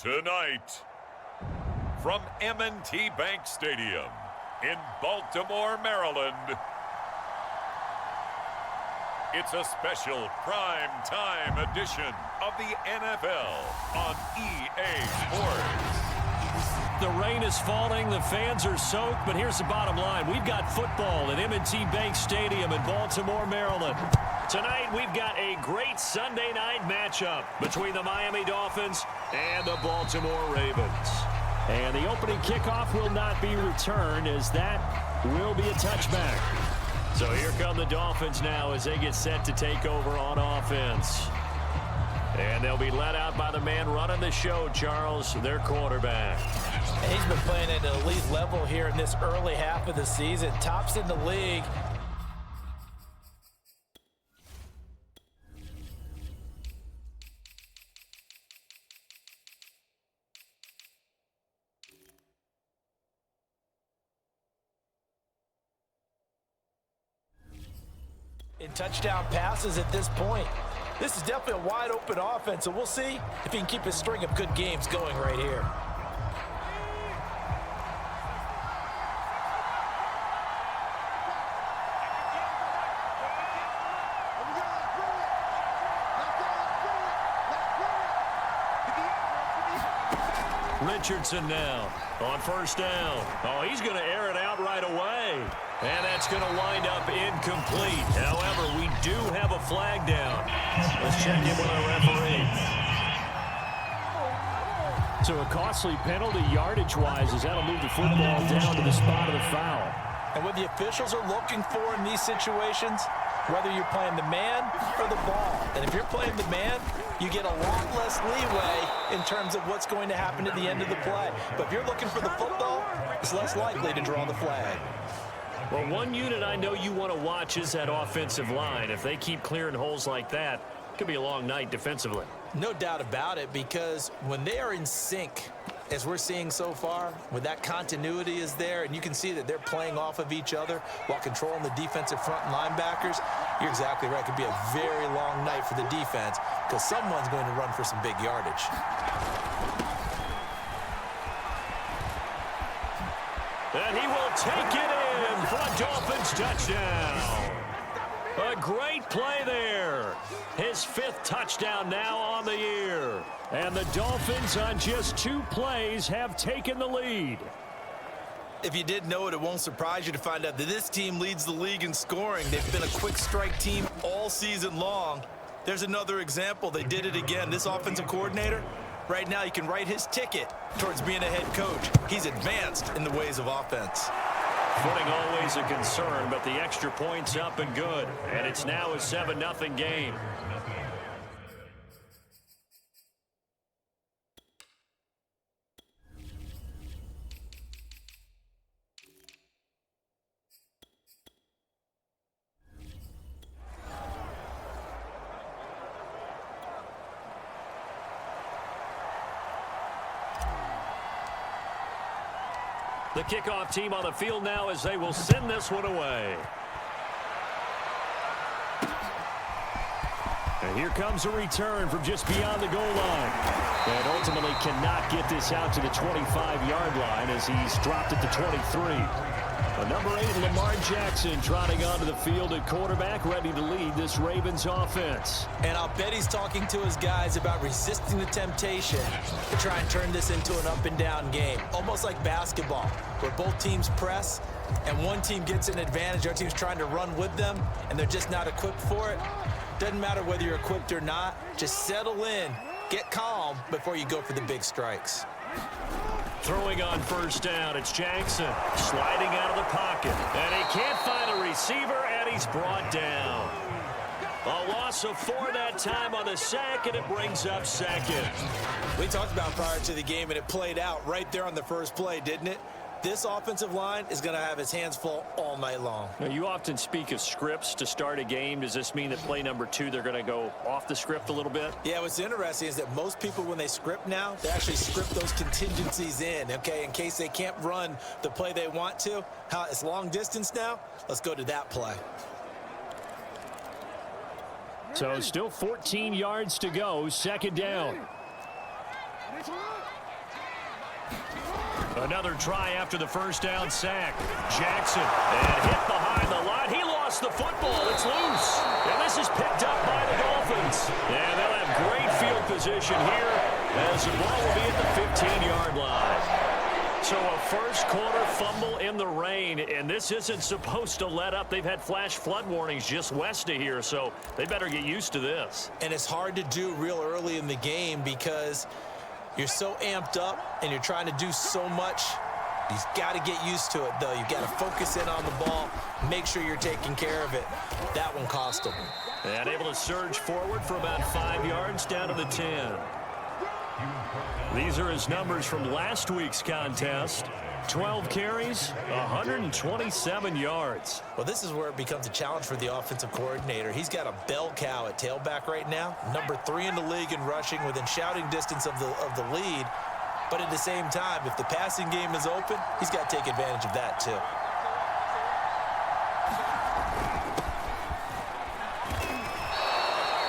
Tonight, from M&T Bank Stadium in Baltimore, Maryland, it's a special prime time edition of the NFL on EA Sports. The rain is falling, the fans are soaked, but here's the bottom line. We've got football at M&T Bank Stadium in Baltimore, Maryland. Tonight, we've got a great Sunday night matchup between the Miami Dolphins and the Baltimore Ravens. And the opening kickoff will not be returned, as that will be a touchback. So here come the Dolphins now as they get set to take over on offense. And they'll be led out by the man running the show, Charles, their quarterback. And he's been playing at an elite level here in this early half of the season. Tops in the league. In touchdown passes at this point. This is definitely a wide open offense, so we'll see if he can keep his string of good games going right here. Richardson now on first down. Oh, he's going to air it out right away. And that's going to wind up incomplete. However, we do have a flag down. Let's check in with our referee. So a costly penalty yardage-wise, as that'll move the football down to the spot of the foul. And what the officials are looking for in these situations, whether you're playing the man or the ball. And if you're playing the man, you get a lot less leeway in terms of what's going to happen at the end of the play. But if you're looking for the football, it's less likely to draw the flag. Well, one unit I know you want to watch is that offensive line. If they keep clearing holes like that, it could be a long night defensively. No doubt about it, because when they are in sync, as we're seeing so far, when that continuity is there, and you can see that they're playing off of each other while controlling the defensive front linebackers, you're exactly right. It could be a very long night for the defense because someone's going to run for some big yardage. And he will take it in for a Dolphins touchdown. A great play there. His 5th touchdown now on the year. And the Dolphins on just 2 plays have taken the lead. If you didn't know it, it won't surprise you to find out that this team leads the league in scoring. They've been a quick strike team all season long. There's another example. They did it again. This offensive coordinator, right now, you can write his ticket towards being a head coach. He's advanced in the ways of offense. Footing always a concern, but the extra point's up and good. And it's now a 7-0 game. The kickoff team on the field now as they will send this one away. And here comes a return from just beyond the goal line. And ultimately cannot get this out to the 25-yard line as he's dropped at the 23. Number 8, Lamar Jackson, trotting onto the field at quarterback, ready to lead this Ravens offense. And I'll bet he's talking to his guys about resisting the temptation to try and turn this into an up-and-down game, almost like basketball, where both teams press, and one team gets an advantage, the other team's trying to run with them, and they're just not equipped for it. Doesn't matter whether you're equipped or not. Just settle in, get calm before you go for the big strikes. Throwing on first down, it's Jackson sliding out of the pocket. And he can't find a receiver, and he's brought down. A loss of 4 that time on the sack, and it brings up 2nd. We talked about prior to the game, and it played out right there on the first play, didn't it? This offensive line is going to have his hands full all night long. Now, you often speak of scripts to start a game. Does this mean that play number 2, they're going to go off the script a little bit? Yeah, what's interesting is that most people, when they script now, they actually script those contingencies in, okay, in case they can't run the play they want to. It's long distance now. Let's go to that play. So still 14 yards to go, 2nd down. Another try after the first down sack. Jackson, and hit behind the line. He lost the football. It's loose. And this is picked up by the Dolphins. And they'll have great field position here as the ball will be at the 15-yard line. So a first quarter fumble in the rain, and this isn't supposed to let up. They've had flash flood warnings just west of here, so they better get used to this. And it's hard to do real early in the game because you're so amped up and you're trying to do so much. You've got to get used to it, though. You've got to focus in on the ball, make sure you're taking care of it. That one cost them. And able to surge forward for about 5 yards down to the 10. These are his numbers from last week's contest. 12 carries, 127 yards. Well, this is where it becomes a challenge for the offensive coordinator. He's got a bell cow at tailback right now, number 3 in the league in rushing, within shouting distance of the lead. But at the same time, if the passing game is open, he's got to take advantage of that too.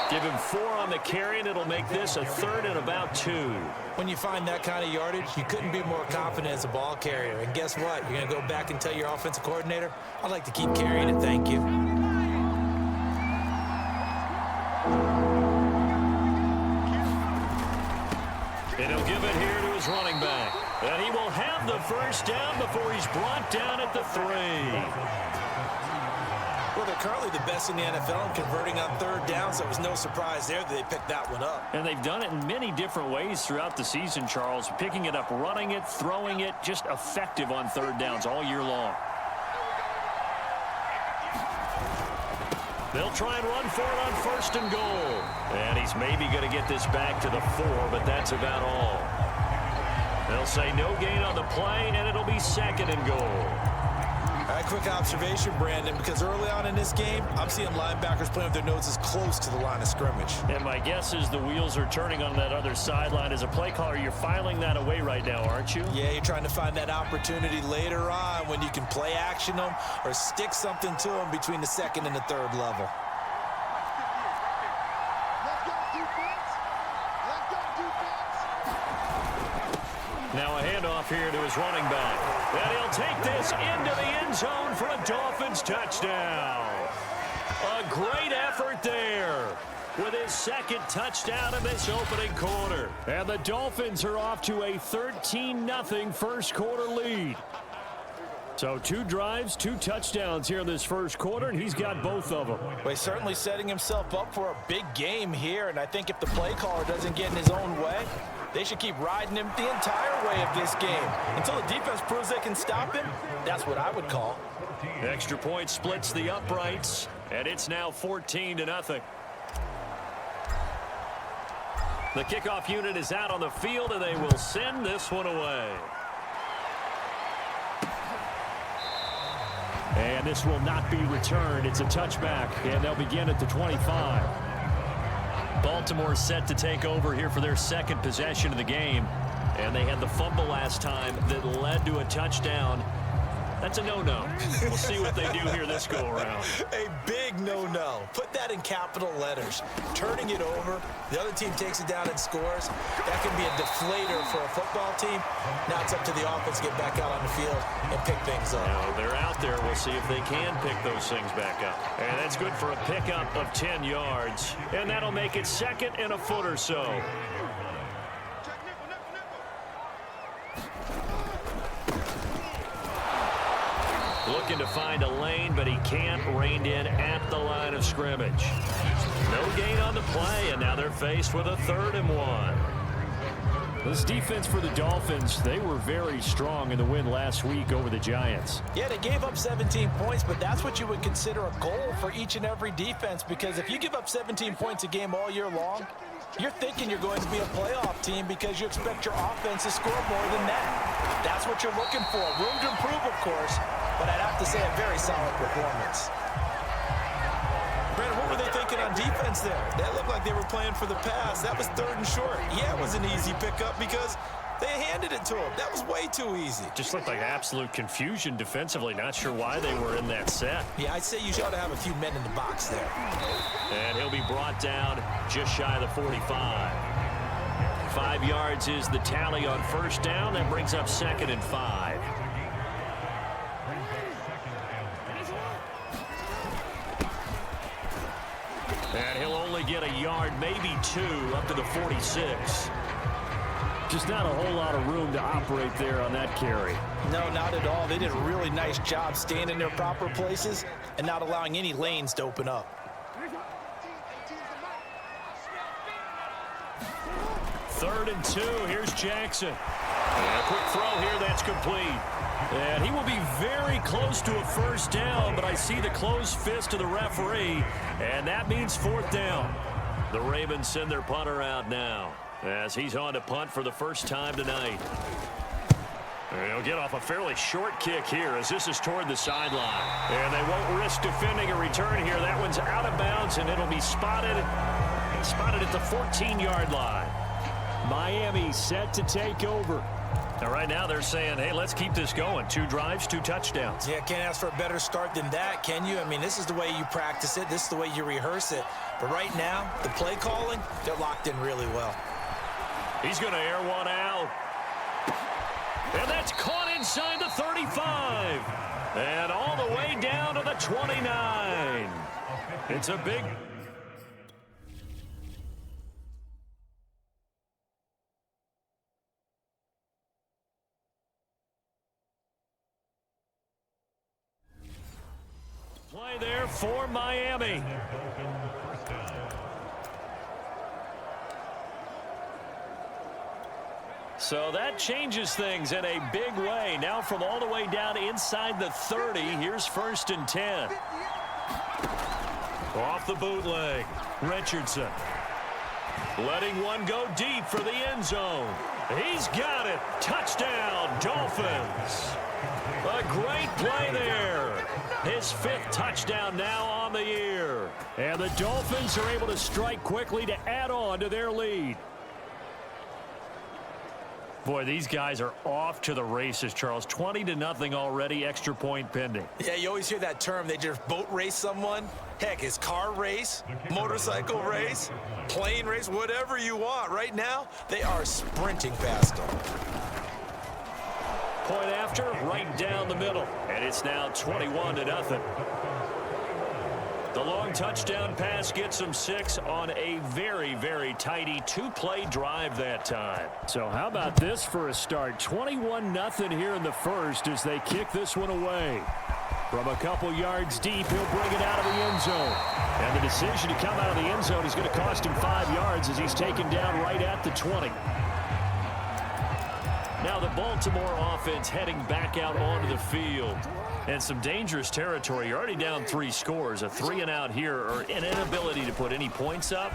Give him 4 on the carry, and it'll make this a 3rd and about 2. When you find that kind of yardage, you couldn't be more confident as a ball carrier. And guess what? You're going to go back and tell your offensive coordinator, I'd like to keep carrying it, thank you. And he'll give it here to his running back. And he will have the first down before he's brought down at the 3. Well, they're currently the best in the NFL in converting on 3rd down, so it was no surprise there that they picked that one up. And they've done it in many different ways throughout the season, Charles. Picking it up, running it, throwing it, just effective on 3rd downs all year long. They'll try and run for it on 1st and goal. And he's maybe going to get this back to the 4, but that's about all. They'll say no gain on the play, and it'll be 2nd and goal. All right, quick observation, Brandon, because early on in this game, I'm seeing linebackers playing with their noses close to the line of scrimmage. And my guess is the wheels are turning on that other sideline. As a play caller, you're filing that away right now, aren't you? Yeah, you're trying to find that opportunity later on when you can play action them or stick something to them between the 2nd and the 3rd level. Now a handoff here to his running back. And he'll take this into the end zone for a Dolphins touchdown. A great effort there with his 2nd touchdown in this opening quarter. And the Dolphins are off to a 13-0 first quarter lead. So 2 drives, 2 touchdowns here in this first quarter, and he's got both of them. Well, he's certainly setting himself up for a big game here, and I think if the play caller doesn't get in his own way, they should keep riding him the entire way of this game. Until the defense proves they can stop him, that's what I would call. Extra point splits the uprights, and it's now 14-0. The kickoff unit is out on the field, and they will send this one away. And this will not be returned. It's a touchback, and they'll begin at the 25. Baltimore set to take over here for their 2nd possession of the game. And they had the fumble last time that led to a touchdown. That's a no-no. We'll see what they do here this go-around. A big no-no. Put that in capital letters. Turning it over, the other team takes it down and scores. That can be a deflator for a football team. Now it's up to the offense to get back out on the field and pick things up. Now they're out there. We'll see if they can pick those things back up. And that's good for a pickup of 10 yards. And that'll make it 2nd and a foot or so. Looking to find a lane, but he can't. Reined in at the line of scrimmage. No gain on the play, and now they're faced with a 3rd and 1. This defense for the Dolphins, they were very strong in the win last week over the Giants. Yeah, they gave up 17 points, but that's what you would consider a goal for each and every defense, because if you give up 17 points a game all year long, you're thinking you're going to be a playoff team because you expect your offense to score more than that. That's what you're looking for. Room to improve, of course, but I'd have to say a very solid performance. Brandon, what were they thinking on defense there? That looked like they were playing for the pass. That was 3rd and short. Yeah, it was an easy pickup because they handed it to him. That was way too easy. Just looked like absolute confusion defensively. Not sure why they were in that set. Yeah, I'd say you ought to have a few men in the box there. And he'll be brought down just shy of the 45. 5 yards is the tally on first down. That brings up 2nd and 5. And he'll only get a yard, maybe 2, up to the 46. Just not a whole lot of room to operate there on that carry. No, not at all. They did a really nice job staying in their proper places and not allowing any lanes to open up. 3rd and 2. Here's Jackson. And a quick throw here. That's complete. And he will be very close to a first down, but I see the closed fist of the referee, and that means 4th down. The Ravens send their punter out now as he's on to punt for the first time tonight. And he'll get off a fairly short kick here as this is toward the sideline. And they won't risk defending a return here. That one's out of bounds, and it'll be spotted at the 14-yard line. Miami set to take over. Now, right now, they're saying, hey, let's keep this going. 2 drives, 2 touchdowns. Yeah, can't ask for a better start than that, can you? I mean, this is the way you practice it. This is the way you rehearse it. But right now, the play calling, they're locked in really well. He's going to air one out. And that's caught inside the 35. And all the way down to the 29. It's a big... play there for Miami. So that changes things in a big way. Now from all the way down inside the 30, here's 1st and 10. Off the bootleg, Richardson. Letting one go deep for the end zone. He's got it. Touchdown, Dolphins. A great play there. His 5th touchdown now on the year. And the Dolphins are able to strike quickly to add on to their lead. Boy, these guys are off to the races, Charles. 20-0 already, extra point pending. Yeah, you always hear that term. They just boat race someone. Heck, it's car race, motorcycle race, plane race, whatever you want. Right now, they are sprinting past them. Point after, right down the middle. And it's now 21-0. The long touchdown pass gets them 6 on a very, very tidy 2-play drive that time. So how about this for a start? 21-0 here in the first as they kick this one away. From a couple yards deep, he'll bring it out of the end zone. And the decision to come out of the end zone is going to cost him 5 yards as he's taken down right at the 20. Now the Baltimore offense heading back out onto the field. And some dangerous territory. You're already down 3 scores. A 3-and-out here, or an inability to put any points up.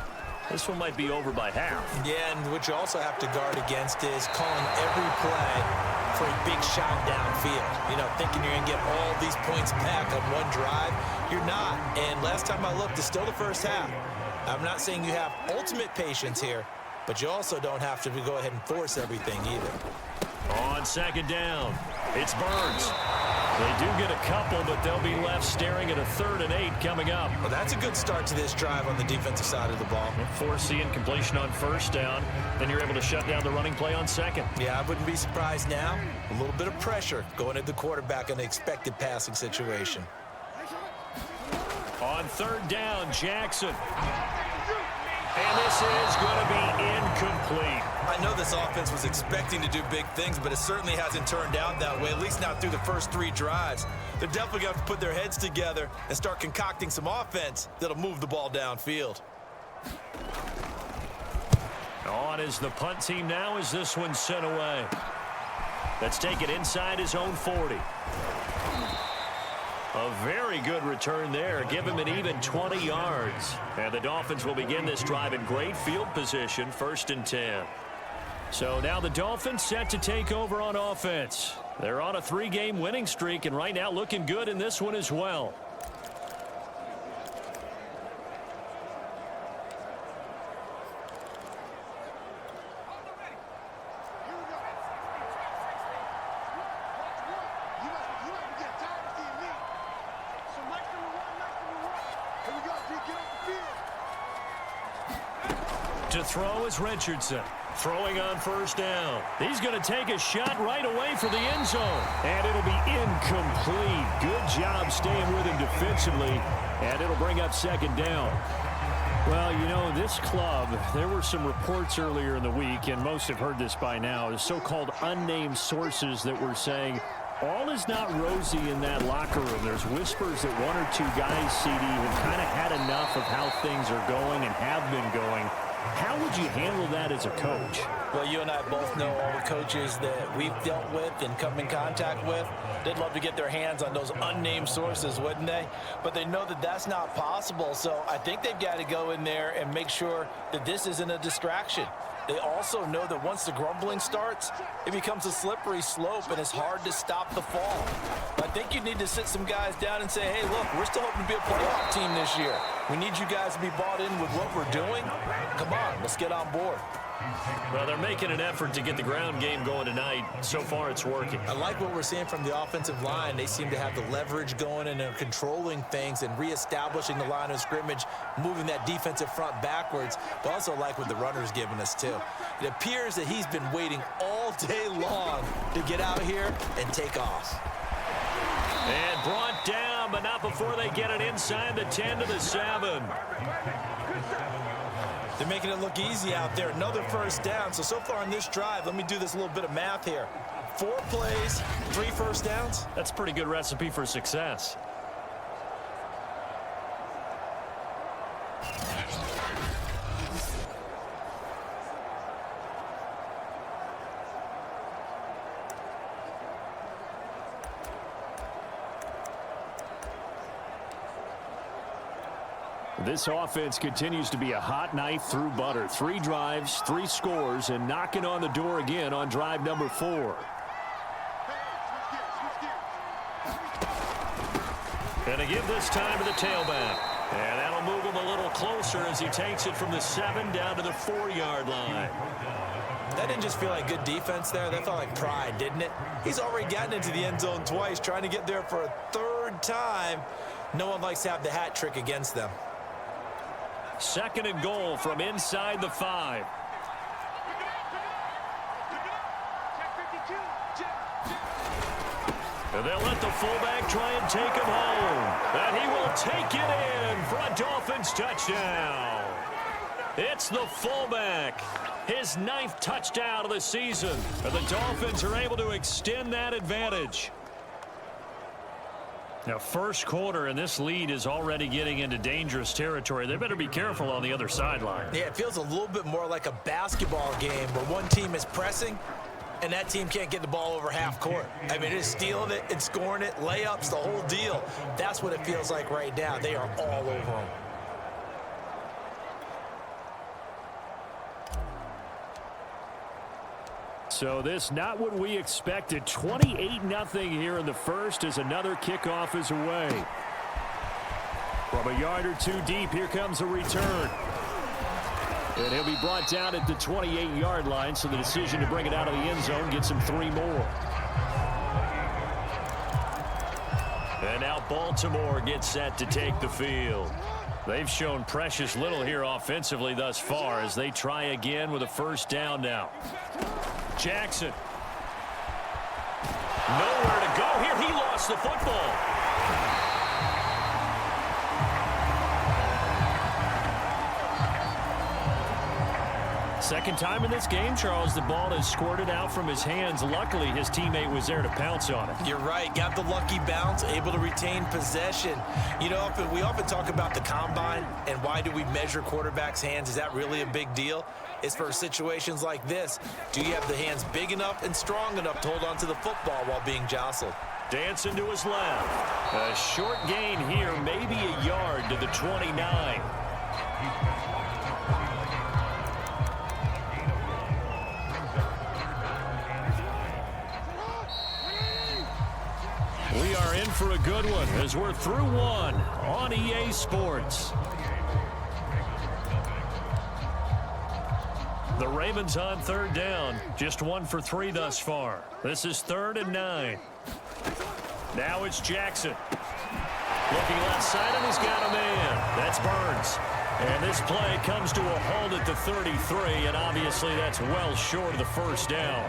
This one might be over by half. Yeah, and what you also have to guard against is calling every play for a big shot downfield. You know, thinking you're going to get all these points back on one drive. You're not. And last time I looked, it's still the first half. I'm not saying you have ultimate patience here, but you also don't have to go ahead and force everything either. On 2nd down, it's Burns. They do get a couple, but they'll be left staring at a 3rd and 8 coming up. Well, that's a good start to this drive on the defensive side of the ball. Forcing completion on 1st down. Then you're able to shut down the running play on 2nd. Yeah, I wouldn't be surprised now. A little bit of pressure going at the quarterback in an expected passing situation. On 3rd down, Jackson. And this is going to be incomplete. I know this offense was expecting to do big things, but it certainly hasn't turned out that way, at least not through the first 3 drives. They're definitely going to have to put their heads together and start concocting some offense that'll move the ball downfield. On is the punt team now as this one's sent away. Let's take it inside his own 40. A very good return there. Give him an even 20 yards. And the Dolphins will begin this drive in great field position, 1st and 10. So now the Dolphins set to take over on offense. They're on a 3-game winning streak, and right now looking good in this one as well. To throw is Richardson. Throwing on first down. He's going to take a shot right away for the end zone. And it'll be incomplete. Good job staying with him defensively. And it'll bring up second down. Well, you know, this club, there were some reports earlier in the week, and most have heard this by now, the so-called unnamed sources that were saying all is not rosy in that locker room. There's whispers that one or two guys, CD, have kind of had enough of how things are going and have been going. How would you handle that as a coach? Well, you and I both know all the coaches that we've dealt with and come in contact with. They'd love to get their hands on those unnamed sources, wouldn't they? But they know that that's not possible, so I think they've got to go in there and make sure that this isn't a distraction. They also know that once the grumbling starts, it becomes a slippery slope, and it's hard to stop the fall. I think you need to sit some guys down and say, hey, look, we're still hoping to be a playoff team this year. We need you guys to be bought in with what we're doing. Come on, let's get on board. Well, they're making an effort to get the ground game going tonight. So far, it's working. I like what we're seeing from the offensive line. They seem to have the leverage going and they're controlling things and reestablishing the line of scrimmage, moving that defensive front backwards. But also like what the runner's giving us, too. It appears that he's been waiting all day long to get out here and take off. And brought down, but not before they get it inside the 10 to the 7. They're making it look easy out there. Another first down. So far on this drive, let me do this little bit of math here. 4 plays, 3 first downs. That's a pretty good recipe for success. This offense continues to be a hot knife through butter. 3 drives, 3 scores, and knocking on the door again on drive number 4. And to give this time to the tailback. And that'll move him a little closer as he takes it from the 7 down to the 4-yard line. That didn't just feel like good defense there. That felt like pride, didn't it? He's already gotten into the end zone twice, trying to get there for a 3rd time. No one likes to have the hat trick against them. 2nd and goal from inside the 5. And they'll let the fullback try and take him home. And he will take it in for a Dolphins touchdown. It's the fullback. His 9th touchdown of the season. And the Dolphins are able to extend that advantage. Now, first quarter, and this lead is already getting into dangerous territory. They better be careful on the other sideline. Yeah, it feels a little bit more like a basketball game where one team is pressing and that team can't get the ball over half court. I mean, it's stealing it and scoring it, layups, the whole deal. That's what it feels like right now. They are all over them. So this not what we expected. 28-0 here in the first as another kickoff is away. From a yard or 2 deep, here comes a return. And he'll be brought down at the 28-yard line, so the decision to bring it out of the end zone gets him 3 more. And now Baltimore gets set to take the field. They've shown precious little here offensively thus far as they try again with a first down now. Jackson. Nowhere to go here. He lost the football. Second time in this game, Charles, the ball has squirted out from his hands. Luckily, his teammate was there to pounce on it. You're right. Got the lucky bounce, able to retain possession. You know, we often talk about the combine and why do we measure quarterbacks' hands. Is that really a big deal? It's for situations like this. Do you have the hands big enough and strong enough to hold on to the football while being jostled? Dancing to his left. A short gain here, maybe a yard to the 29. We are in for a good one as we're through one on EA Sports. The Ravens on 3rd down. Just 1 for 3 thus far. This is 3rd and 9. Now it's Jackson. Looking left side, and he's got a man. That's Burns. And this play comes to a halt at the 33, and obviously that's well short of the first down.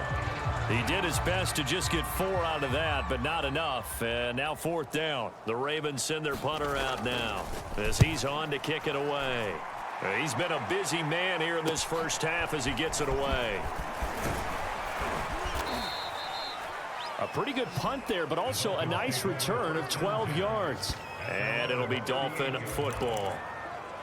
He did his best to just get 4 out of that, but not enough. And now 4th down. The Ravens send their punter out now as he's on to kick it away. He's been a busy man here in this first half as he gets it away. A pretty good punt there, but also a nice return of 12 yards. And it'll be Dolphin football.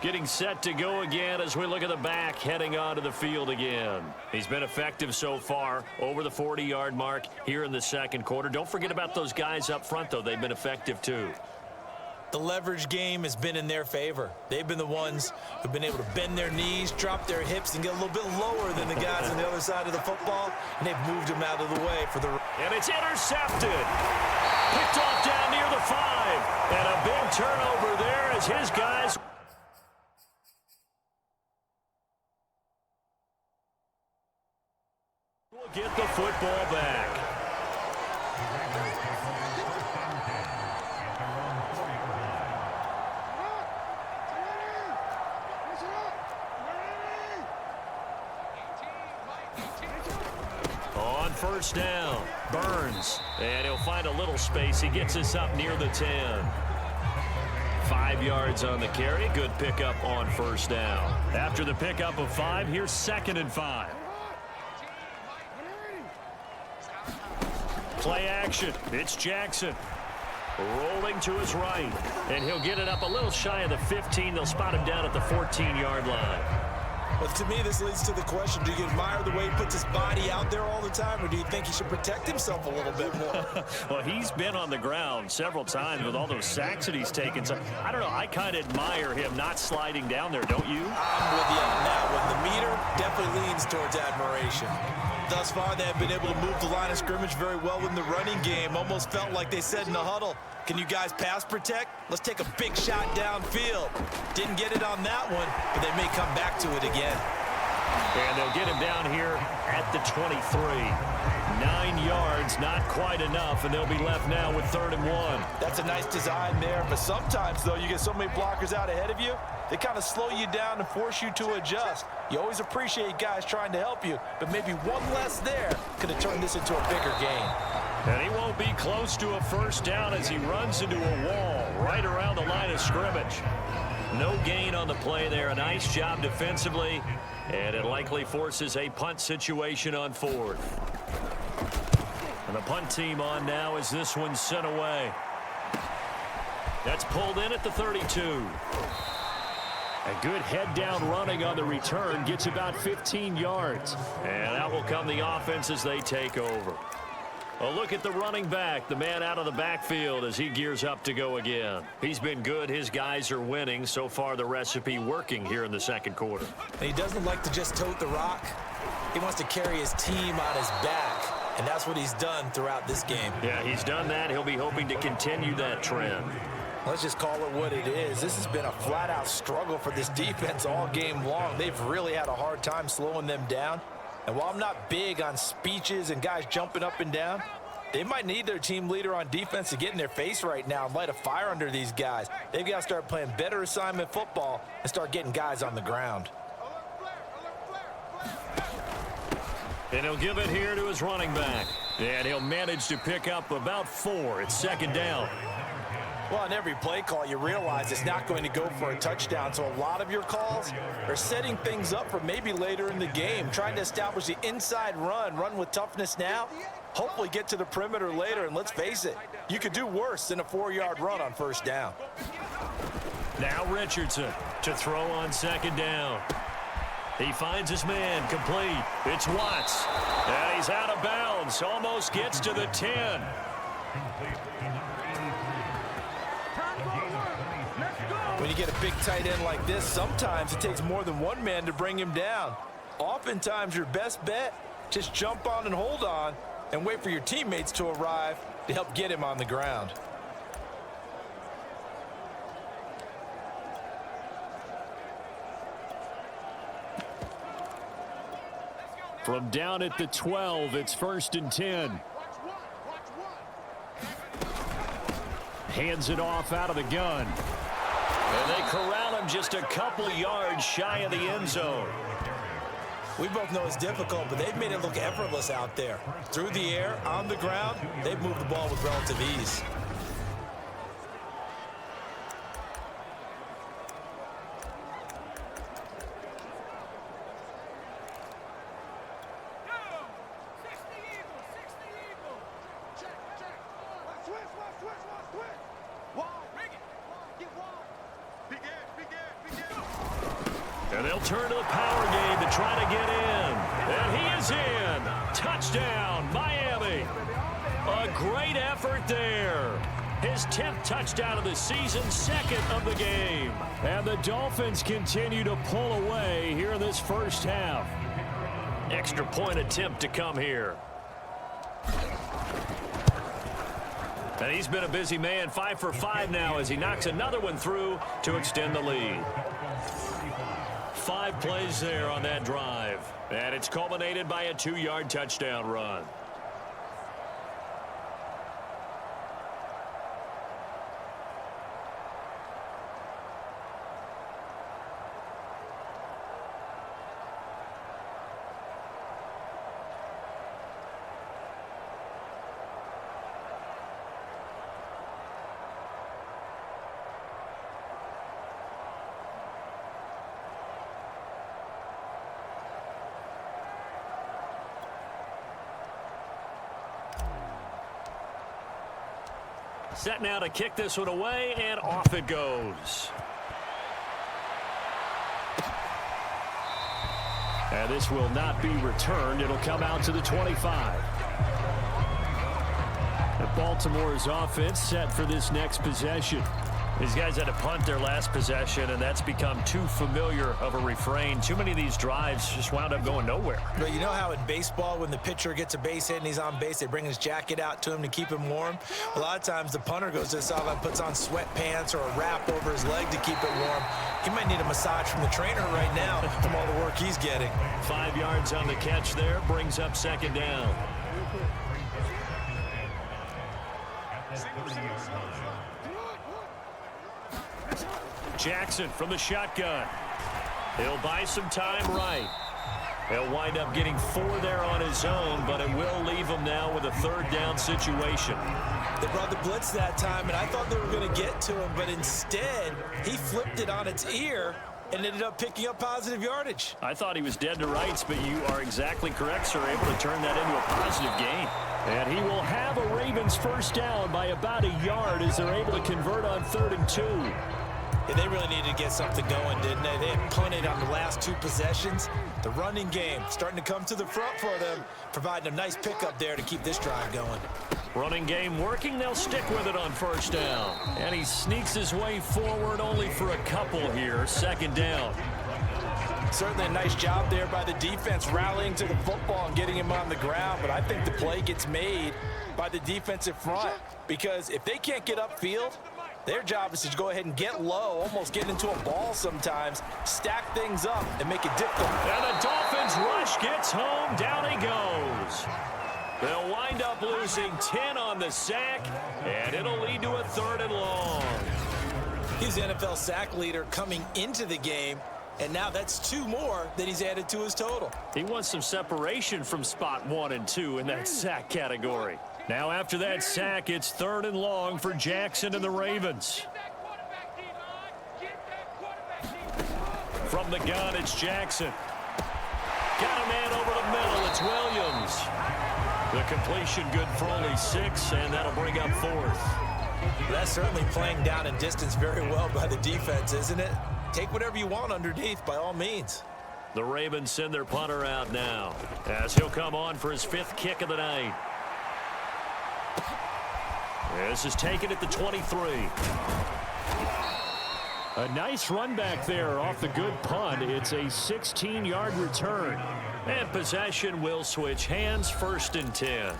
Getting set to go again as we look at the back, heading onto the field again. He's been effective so far, over the 40-yard mark here in the second quarter. Don't forget about those guys up front, though. They've been effective, too. The leverage game has been in their favor. They've been the ones who've been able to bend their knees, drop their hips, and get a little bit lower than the guys on the other side of the football, and they've moved them out of the way for the... And it's intercepted. Picked off down near the 5. And a big turnover there as his guys... will get the football back. On first down, Burns, and he'll find a little space. He gets us up near the 10. 5 yards on the carry. Good pickup on first down. After the pickup of 5, here's 2nd and 5. Play action. It's Jackson. Rolling to his right. And he'll get it up a little shy of the 15. They'll spot him down at the 14-yard line. Well, to me, this leads to the question, do you admire the way he puts his body out there all the time, or do you think he should protect himself a little bit more? Well, he's been on the ground several times with all those sacks that he's taken. So, I don't know, I kind of admire him not sliding down there, don't you? I'm with you on that one. The meter definitely leans towards admiration. Thus far, they have been able to move the line of scrimmage very well in the running game. Almost felt like they said in the huddle, can you guys pass protect? Let's take a big shot downfield. Didn't get it on that one, but they may come back to it again. And they'll get him down here at the 23. 9 yards, not quite enough, and they'll be left now with 3rd and 1. That's a nice design there, but sometimes, though, you get so many blockers out ahead of you, they kind of slow you down and force you to adjust. You always appreciate guys trying to help you, but maybe one less there could have turned this into a bigger game. And he won't be close to a first down as he runs into a wall right around the line of scrimmage. No gain on the play there. A nice job defensively, and it likely forces a punt situation on 4th. And the punt team on now as this one's sent away. That's pulled in at the 32. A good head-down running on the return gets about 15 yards. And out will come the offense as they take over. A look at the running back, the man out of the backfield as he gears up to go again. He's been good. His guys are winning. So far, the recipe working here in the second quarter. And he doesn't like to just tote the rock. He wants to carry his team on his back, and that's what he's done throughout this game. Yeah, he's done that. He'll be hoping to continue that trend. Let's just call it what it is. This has been a flat-out struggle for this defense all game long. They've really had a hard time slowing them down. And while I'm not big on speeches and guys jumping up and down, they might need their team leader on defense to get in their face right now and light a fire under these guys. They've got to start playing better assignment football and start getting guys on the ground. And he'll give it here to his running back. And he'll manage to pick up about 4. It's 2nd down. Well, on every play call, you realize it's not going to go for a touchdown. So a lot of your calls are setting things up for maybe later in the game, trying to establish the inside run with toughness now, hopefully get to the perimeter later. And let's face it, you could do worse than a 4-yard run on first down. Now Richardson to throw on 2nd down. He finds his man complete. It's Watts. And he's out of bounds. Almost gets to the 10. When you get a big tight end like this, sometimes it takes more than one man to bring him down. Oftentimes, your best bet, just jump on and hold on and wait for your teammates to arrive to help get him on the ground. From down at the 12, it's 1st and 10. Hands it off out of the gun. And they corral one just a couple yards shy of the end zone. We both know it's difficult, but they've made it look effortless out there. Through the air, on the ground, they've moved the ball with relative ease. And they'll turn to the power game to try to get in. And he is in. Touchdown, Miami. A great effort there. His 10th touchdown of the season, second of the game. And the Dolphins continue to pull away here in this first half. Extra point attempt to come here. And he's been a busy man, 5 for 5 now as he knocks another one through to extend the lead. 5 plays there on that drive. And it's culminated by a 2-yard touchdown run. Set now to kick this one away, and off it goes. And this will not be returned. It'll come out to the 25. And Baltimore's offense set for this next possession. These guys had to punt their last possession, and that's become too familiar of a refrain. Too many of these drives just wound up going nowhere. But you know how in baseball, when the pitcher gets a base hit and he's on base, they bring his jacket out to him to keep him warm? A lot of times the punter goes to the sideline, puts on sweatpants or a wrap over his leg to keep it warm. He might need a massage from the trainer right now from all the work he's getting. 5 yards on the catch there, brings up second down. Jackson from the shotgun. He'll buy some time right. He'll wind up getting 4 there on his own, but it will leave him now with a 3rd down situation. They brought the blitz that time, and I thought they were going to get to him, but instead, he flipped it on its ear and ended up picking up positive yardage. I thought he was dead to rights, but you are exactly correct, sir. Able to turn that into a positive gain. And he will have a Ravens first down by about a yard as they're able to convert on 3rd and 2. Yeah, they really needed to get something going, didn't they? They had punted on the last 2 possessions. The running game starting to come to the front for them, providing a nice pickup there to keep this drive going. Running game working. They'll stick with it on first down. And he sneaks his way forward only for a couple here. 2nd down. Certainly a nice job there by the defense rallying to the football and getting him on the ground. But I think the play gets made by the defensive front because if they can't get upfield, their job is to go ahead and get low, almost get into a ball sometimes, stack things up, and make it difficult. And the Dolphins rush gets home. Down he goes. They'll wind up losing 10 on the sack, and it'll lead to a 3rd and long. He's the NFL sack leader coming into the game, and now that's 2 more that he's added to his total. He wants some separation from spot 1 and 2 in that sack category. Now after that sack, it's 3rd and long for Jackson and the Ravens. From the gun, it's Jackson. Got a man over the middle. It's Williams. The completion good for only 6, and that'll bring up 4th. That's certainly playing down in distance very well by the defense, isn't it? Take whatever you want underneath, by all means. The Ravens send their punter out now, as he'll come on for his 5th kick of the night. This is taken at the 23. A nice run back there off the good punt. It's a 16-yard return. And possession will switch hands, 1st and 10.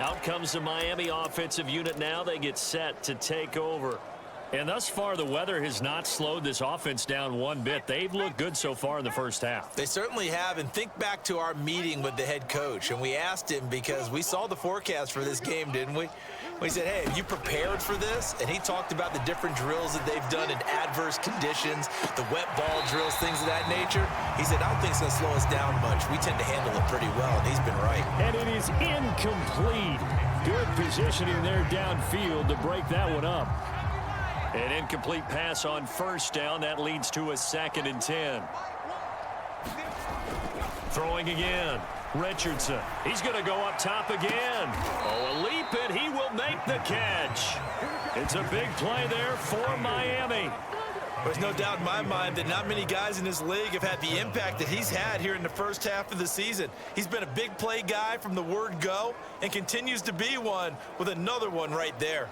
Out comes the Miami offensive unit now. They get set to take over. And thus far, the weather has not slowed this offense down one bit. They've looked good so far in the first half. They certainly have, and think back to our meeting with the head coach, and we asked him because we saw the forecast for this game, didn't we? We said, hey, have you prepared for this? And he talked about the different drills that they've done in adverse conditions, the wet ball drills, things of that nature. He said, I don't think it's going to slow us down much. We tend to handle it pretty well, and he's been right. And it is incomplete. Good positioning there downfield to break that one up. An incomplete pass on first down. That leads to a 2nd and 10. Throwing again. Richardson. He's going to go up top again. Oh, a leap, and he will make the catch. It's a big play there for Miami. There's no doubt in my mind that not many guys in this league have had the impact that he's had here in the first half of the season. He's been a big play guy from the word go and continues to be one with another one right there.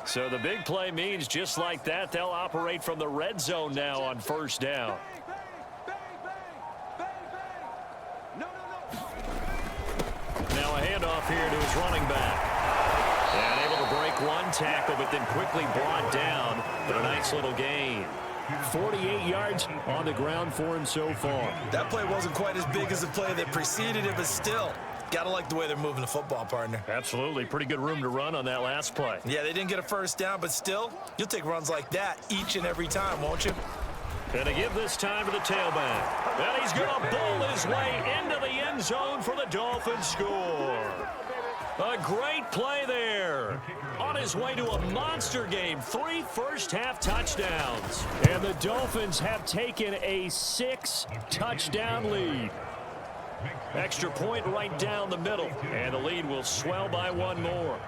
So the big play means just like that, they'll operate from the red zone now on first down. Now a handoff here to his running back. And able to break one tackle, but then quickly brought down. But a nice little gain. 48 yards on the ground for him so far. That play wasn't quite as big as the play that preceded it, but still, gotta like the way they're moving the football, partner. Absolutely. Pretty good room to run on that last play. Yeah, they didn't get a first down, but still, you'll take runs like that each and every time, won't you? And to give this time to the tailback. And he's going to bowl his way into the end zone for the Dolphins score. A great play there. On his way to a monster game. 3 first-half touchdowns. And the Dolphins have taken a 6-touchdown lead. Extra point right down the middle. And the lead will swell by one more.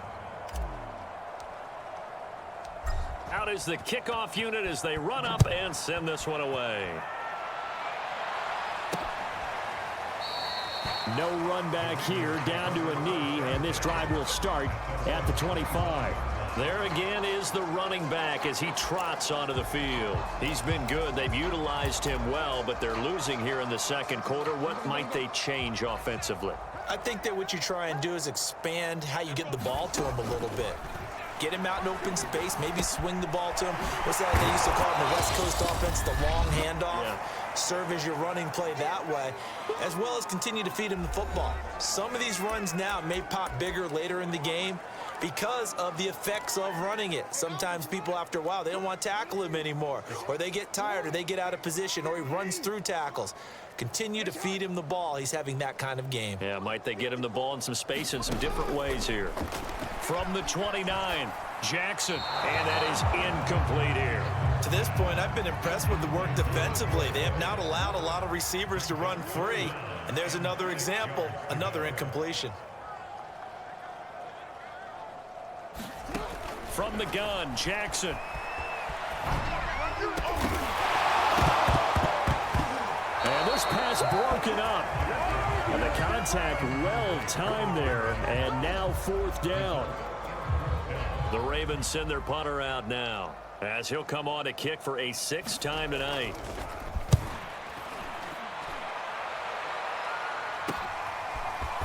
Out is the kickoff unit as they run up and send this one away. No run back here, down to a knee, and this drive will start at the 25. There again is the running back as he trots onto the field. He's been good. They've utilized him well, but they're losing here in the second quarter. What might they change offensively? I think that what you try and do is expand how you get the ball to him a little bit. Get him out in open space, maybe swing the ball to him. What's that they used to call it in the West Coast offense, the long handoff? Yeah. Serve as your running play that way, as well as continue to feed him the football. Some of these runs now may pop bigger later in the game because of the effects of running it. Sometimes people, after a while, they don't want to tackle him anymore, or they get tired, or they get out of position, or he runs through tackles. Continue to feed him the ball. He's having that kind of game. Yeah, might they get him the ball in some space in some different ways here. From the 29, Jackson, and that is incomplete here. To this point, I've been impressed with the work defensively. They have not allowed a lot of receivers to run free, and there's another example, another incompletion. From the gun, Jackson. And this pass broken up. And the contact well timed there. And now 4th down. The Ravens send their punter out now, as he'll come on to kick for a 6th time tonight.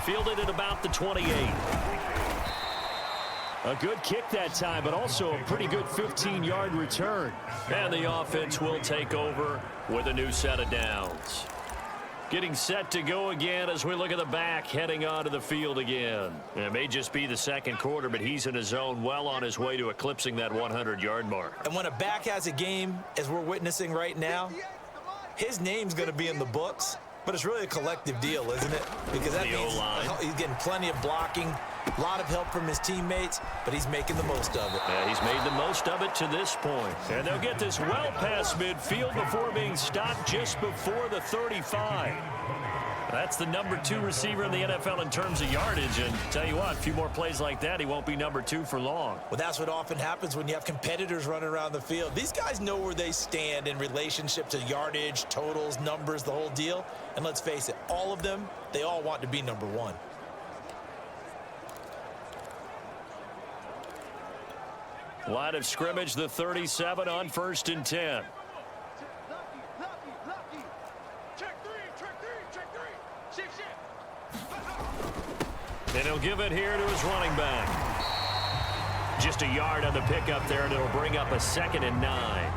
Fielded at about the 28. A good kick that time, but also a pretty good 15-yard return. And the offense will take over with a new set of downs. Getting set to go again as we look at the back heading onto the field again. It may just be the second quarter, but he's in his zone well on his way to eclipsing that 100-yard mark. And when a back has a game, as we're witnessing right now, his name's going to be in the books. But it's really a collective deal, isn't it? Because that means he's getting plenty of blocking, a lot of help from his teammates, but he's making the most of it. Yeah, he's made the most of it to this point. And they'll get this well past midfield before being stopped just before the 35. That's the number 2 receiver in the NFL in terms of yardage. And tell you what, a few more plays like that, he won't be number 2 for long. Well, that's what often happens when you have competitors running around the field. These guys know where they stand in relationship to yardage, totals, numbers, the whole deal. And let's face it, all of them, they all want to be number 1. Line of scrimmage, the 37 on 1st and 10. Check three, check three. Shift. And he'll give it here to his running back. Just a yard on the pickup there, and it'll bring up a 2nd and 9.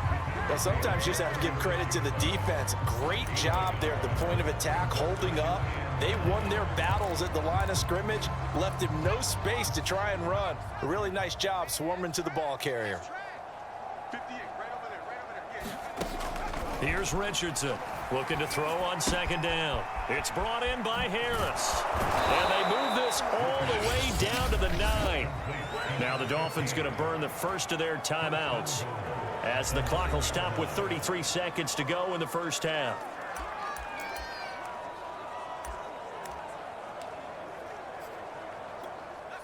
Well, sometimes you just have to give credit to the defense. Great job there at the point of attack, holding up. They won their battles at the line of scrimmage, left him no space to try and run. A really nice job swarming to the ball carrier. Here's Richardson looking to throw on 2nd down. It's brought in by Harris. And they move this all the way down to the 9. Now the Dolphins going to burn the first of their timeouts as the clock will stop with 33 seconds to go in the first half.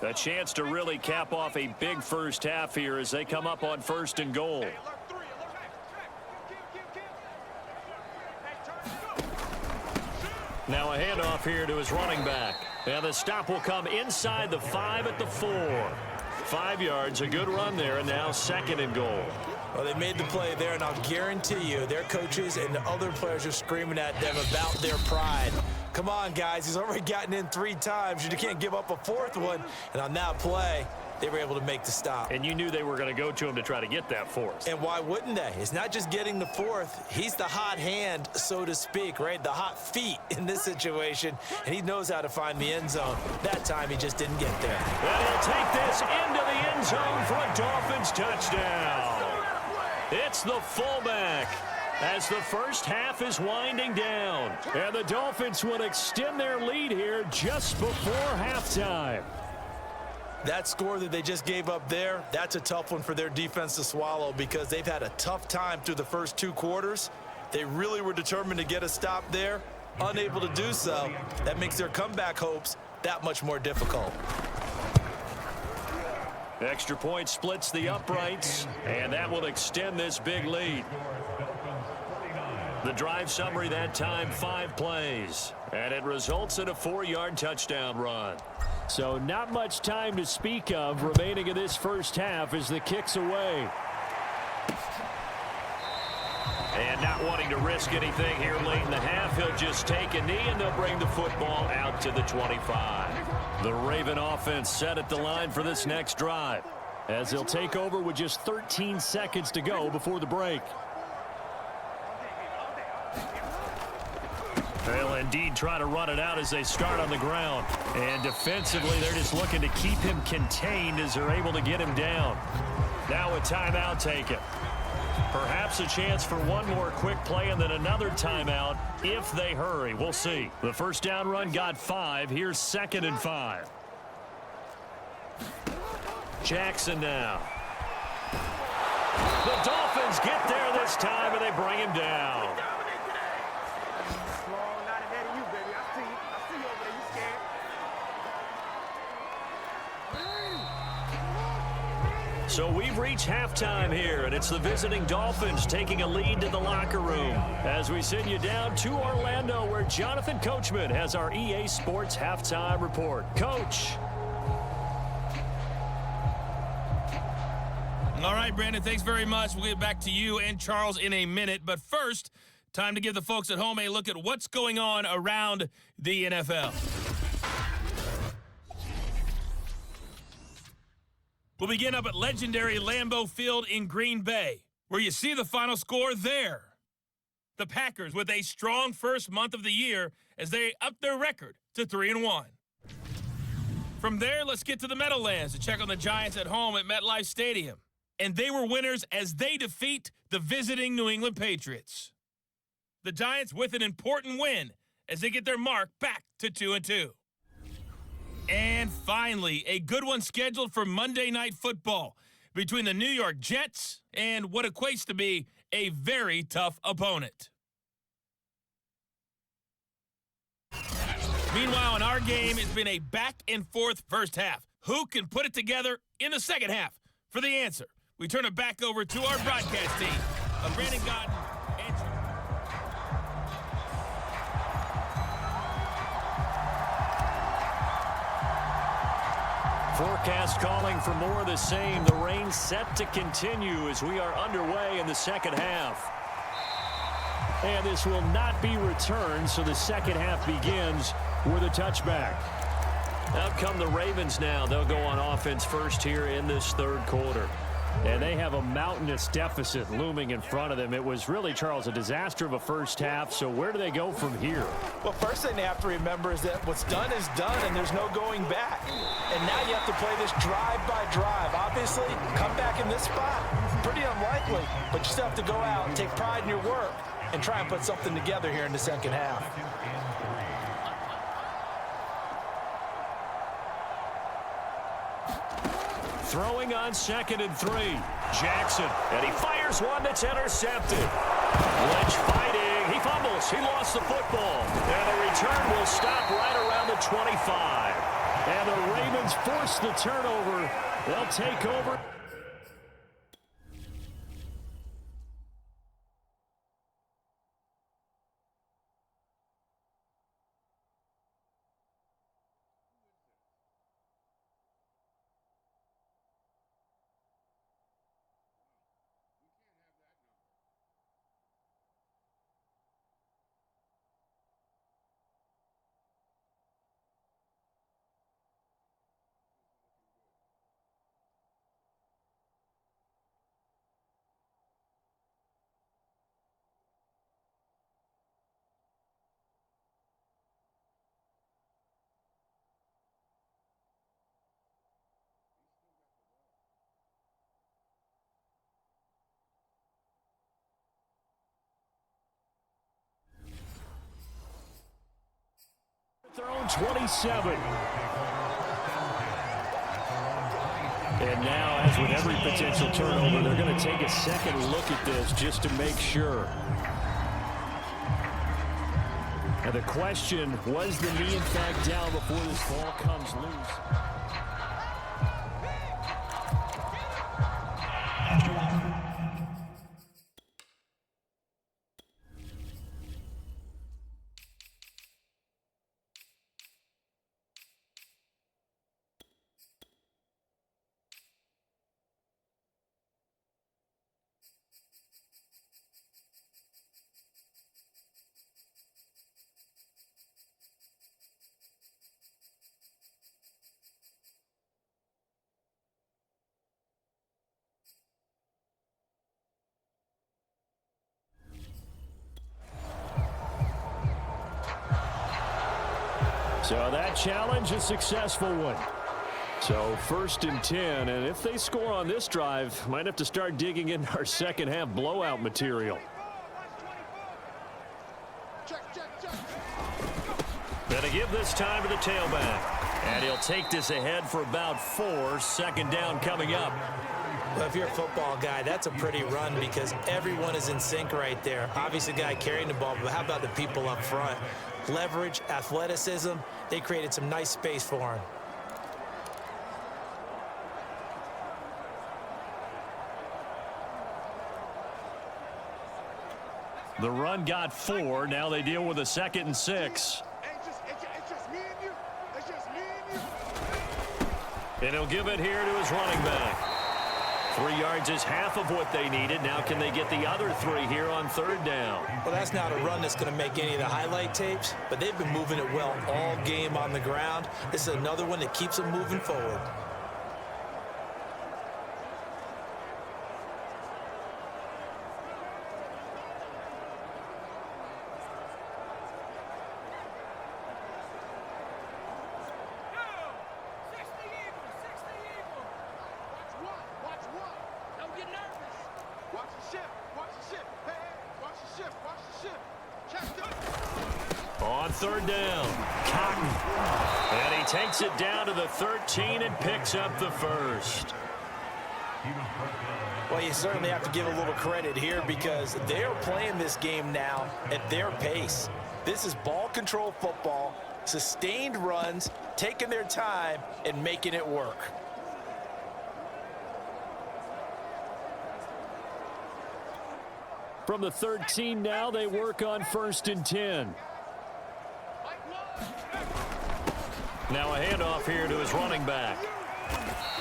A chance to really cap off a big first half here as they come up on 1st and goal. Now a handoff here to his running back. And the stop will come inside the 5 at the 4. 5 yards, a good run there, and now 2nd and goal. Well, they made the play there, and I'll guarantee you their coaches and the other players are screaming at them about their pride. Come on, guys. He's already gotten in 3 times. You can't give up a 4th one. And on that play, they were able to make the stop. And you knew they were going to go to him to try to get that 4th. And why wouldn't they? It's not just getting the 4th. He's the hot hand, so to speak, right? The hot feet in this situation. And he knows how to find the end zone. That time, he just didn't get there. And he'll take this into the end zone for a Dolphins touchdown. It's the fullback as the first half is winding down. And the Dolphins will extend their lead here just before halftime. That score that they just gave up there, that's a tough one for their defense to swallow because they've had a tough time through the first 2 quarters. They really were determined to get a stop there, unable to do so. That makes their comeback hopes that much more difficult. Extra point splits the uprights, and that will extend this big lead. The drive summary that time, 5 plays, and it results in a 4-yard touchdown run. So not much time to speak of remaining in this first half as the kick's away. And not wanting to risk anything here late in the half, he'll just take a knee and they'll bring the football out to the 25. The Raven offense set at the line for this next drive as they'll take over with just 13 seconds to go before the break. They'll indeed try to run it out as they start on the ground. And defensively, they're just looking to keep him contained as they're able to get him down. Now a timeout taken. Perhaps a chance for one more quick play and then another timeout if they hurry. We'll see. The first down run got 5. Here's 2nd and 5. Jackson now. The Dolphins get there this time and they bring him down. So we've reached halftime here, and it's the visiting Dolphins taking a lead to the locker room as we send you down to Orlando where Jonathan Coachman has our EA Sports halftime report. Coach. All right, Brandon, thanks very much. We'll get back to you and Charles in a minute. But first, time to give the folks at home a look at what's going on around the NFL. We'll begin up at legendary Lambeau Field in Green Bay, where you see the final score there. The Packers with a strong first month of the year as they up their record to 3-1. From there, let's get to the Meadowlands to check on the Giants at home at MetLife Stadium. And they were winners as they defeat the visiting New England Patriots. The Giants with an important win as they get their mark back to 2-2. And finally, a good one scheduled for Monday Night Football between the New York Jets and what equates to be a very tough opponent. Meanwhile, in our game, it's been a back-and-forth first half. Who can put it together in the second half? For the answer, we turn it back over to our broadcast team of Brandon Godden and Forecast calling for more of the same. The rain set to continue as we are underway in the second half. And this will not be returned, so the second half begins with a touchback. Out come the Ravens now. They'll go on offense first here in this third quarter. And they have a mountainous deficit looming in front of them. It was really, Charles, a disaster of a first half. So where do they go from here? Well, first thing they have to remember is that what's done is done, and there's no going back. And now you have to play this drive by drive. Obviously, come back in this spot, pretty unlikely. But you still have to go out and take pride in your work and try and put something together here in the second half. Throwing on 2nd and 3. Jackson, and he fires one that's intercepted. Lynch fighting. He fumbles. He lost the football. And the return will stop right around the 25. And the Ravens force the turnover. They'll take over. Their own 27. And now, as with every potential turnover, they're going to take a second look at this just to make sure. And the question, was the knee in fact down before this ball comes loose? So that challenge, a successful one. So 1st and 10, and if they score on this drive, might have to start digging in our second half blowout material. Gonna give this time to the tailback. And he'll take this ahead for about 4. 2nd down coming up. Well, if you're a football guy, that's a pretty run because everyone is in sync right there. Obviously, the guy carrying the ball, but how about the people up front? Leverage, athleticism, they created some nice space for him. The run got 4. Now they deal with a 2nd and 6. And he'll give it here to his running back. 3 yards is half of what they needed. Now can they get the other 3 here on 3rd down? Well, that's not a run that's going to make any of the highlight tapes, but they've been moving it well all game on the ground. This is another one that keeps them moving forward. On 3rd down, Cotton. And he takes it down to the 13 and picks up the 1st. Well, you certainly have to give a little credit here because they're playing this game now at their pace. This is ball control football, sustained runs, taking their time, and making it work. From the 13 now, they work on 1st and 10. Now a handoff here to his running back.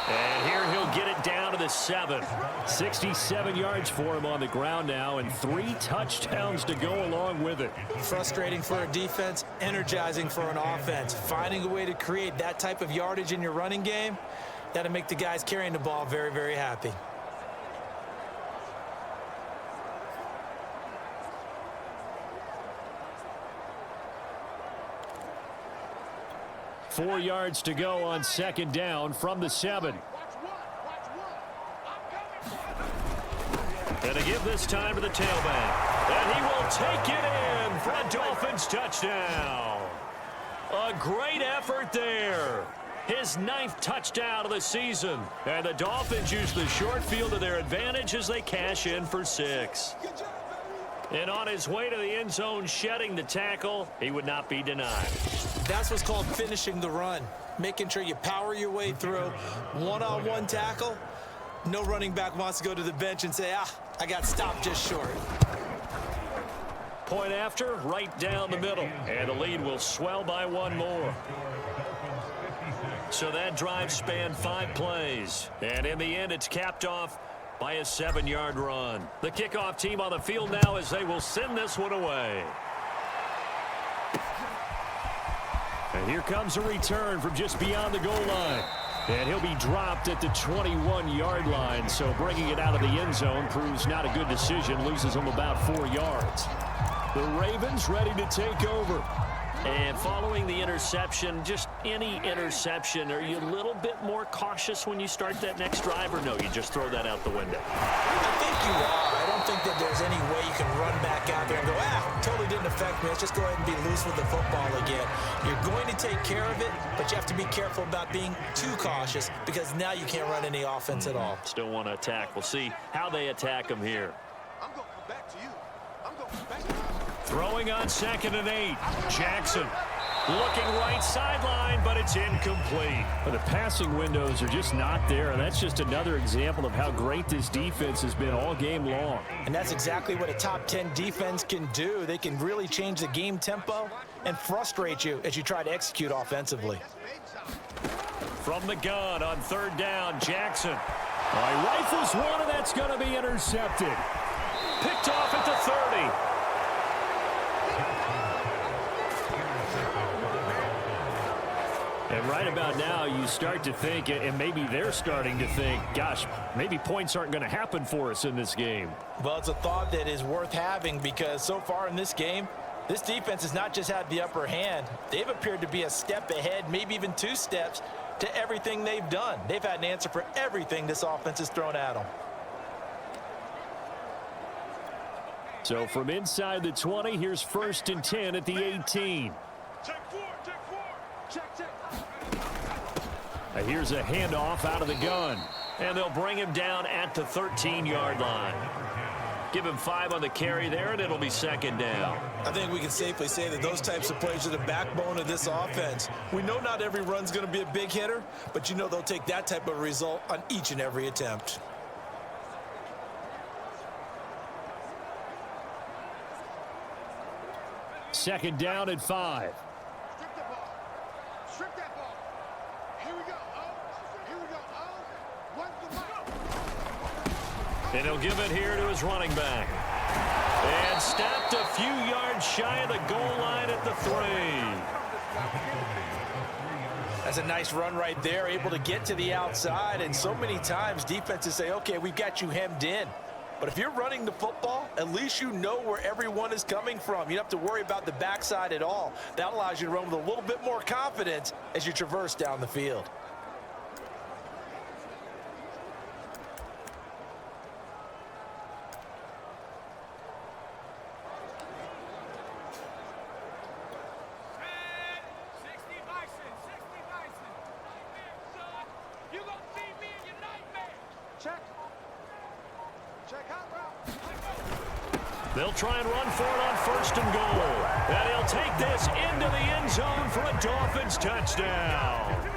And here he'll get it down to the 7. 67 yards for him on the ground now, and 3 touchdowns to go along with it. Frustrating for a defense, energizing for an offense. Finding a way to create that type of yardage in your running game, that'll make the guys carrying the ball very, very happy. Four yards to go on second down from the 7. And to give this time to the tailback. And he will take it in for a Dolphins touchdown. A great effort there. His 9th touchdown of the season. And the Dolphins use the short field to their advantage as they cash in for 6. And on his way to the end zone, shedding the tackle, he would not be denied. That's what's called finishing the run. Making sure you power your way through. One-on-one tackle. No running back wants to go to the bench and say, I got stopped just short. Point after, right down the middle. And the lead will swell by 1 more. So that drive spanned 5 plays. And in the end, it's capped off by a 7-yard run. The kickoff team on the field now as they will send this one away. And here comes a return from just beyond the goal line. And he'll be dropped at the 21-yard line. So bringing it out of the end zone proves not a good decision. Loses him about 4 yards. The Ravens ready to take over. And following the interception, just any interception, are you a little bit more cautious when you start that next drive, or no, you just throw that out the window? I think you are. I don't think that there's any way you can run back out there and go, totally didn't affect me. Let's just go ahead and be loose with the football again. You're going to take care of it, but you have to be careful about being too cautious because now you can't run any offense at all. Still want to attack. We'll see how they attack him here. I'm going to come back to you. I'm going to come back to you. Throwing on 2nd and 8. Jackson looking right sideline, but it's incomplete. But the passing windows are just not there, and that's just another example of how great this defense has been all game long. And that's exactly what a top 10 defense can do. They can really change the game tempo and frustrate you as you try to execute offensively. From the gun on 3rd down, Jackson. He rifles one, and that's going to be intercepted. Picked off at the 30. And right about now, you start to think, and maybe they're starting to think, gosh, maybe points aren't going to happen for us in this game. Well, it's a thought that is worth having because so far in this game, this defense has not just had the upper hand. They've appeared to be a step ahead, maybe even 2 steps to everything they've done. They've had an answer for everything this offense has thrown at them. So from inside the 20, here's 1st and 10 at the 18. Here's a handoff out of the gun. And they'll bring him down at the 13-yard line. Give him 5 on the carry there, and it'll be 2nd down. I think we can safely say that those types of plays are the backbone of this offense. We know not every run's going to be a big hitter, but you know they'll take that type of result on each and every attempt. Second down at 5. Strip that ball. Strip that ball. Here we go. Here we go. What's the ball? And he'll give it here to his running back. And stopped a few yards shy of the goal line at the 3. That's a nice run right there, able to get to the outside. And so many times defenses say, okay, we've got you hemmed in. But if you're running the football, at least you know where everyone is coming from. You don't have to worry about the backside at all. That allows you to run with a little bit more confidence as you traverse down the field. They'll try and run for it on 1st and goal. And he'll take this into the end zone for a Dolphins touchdown.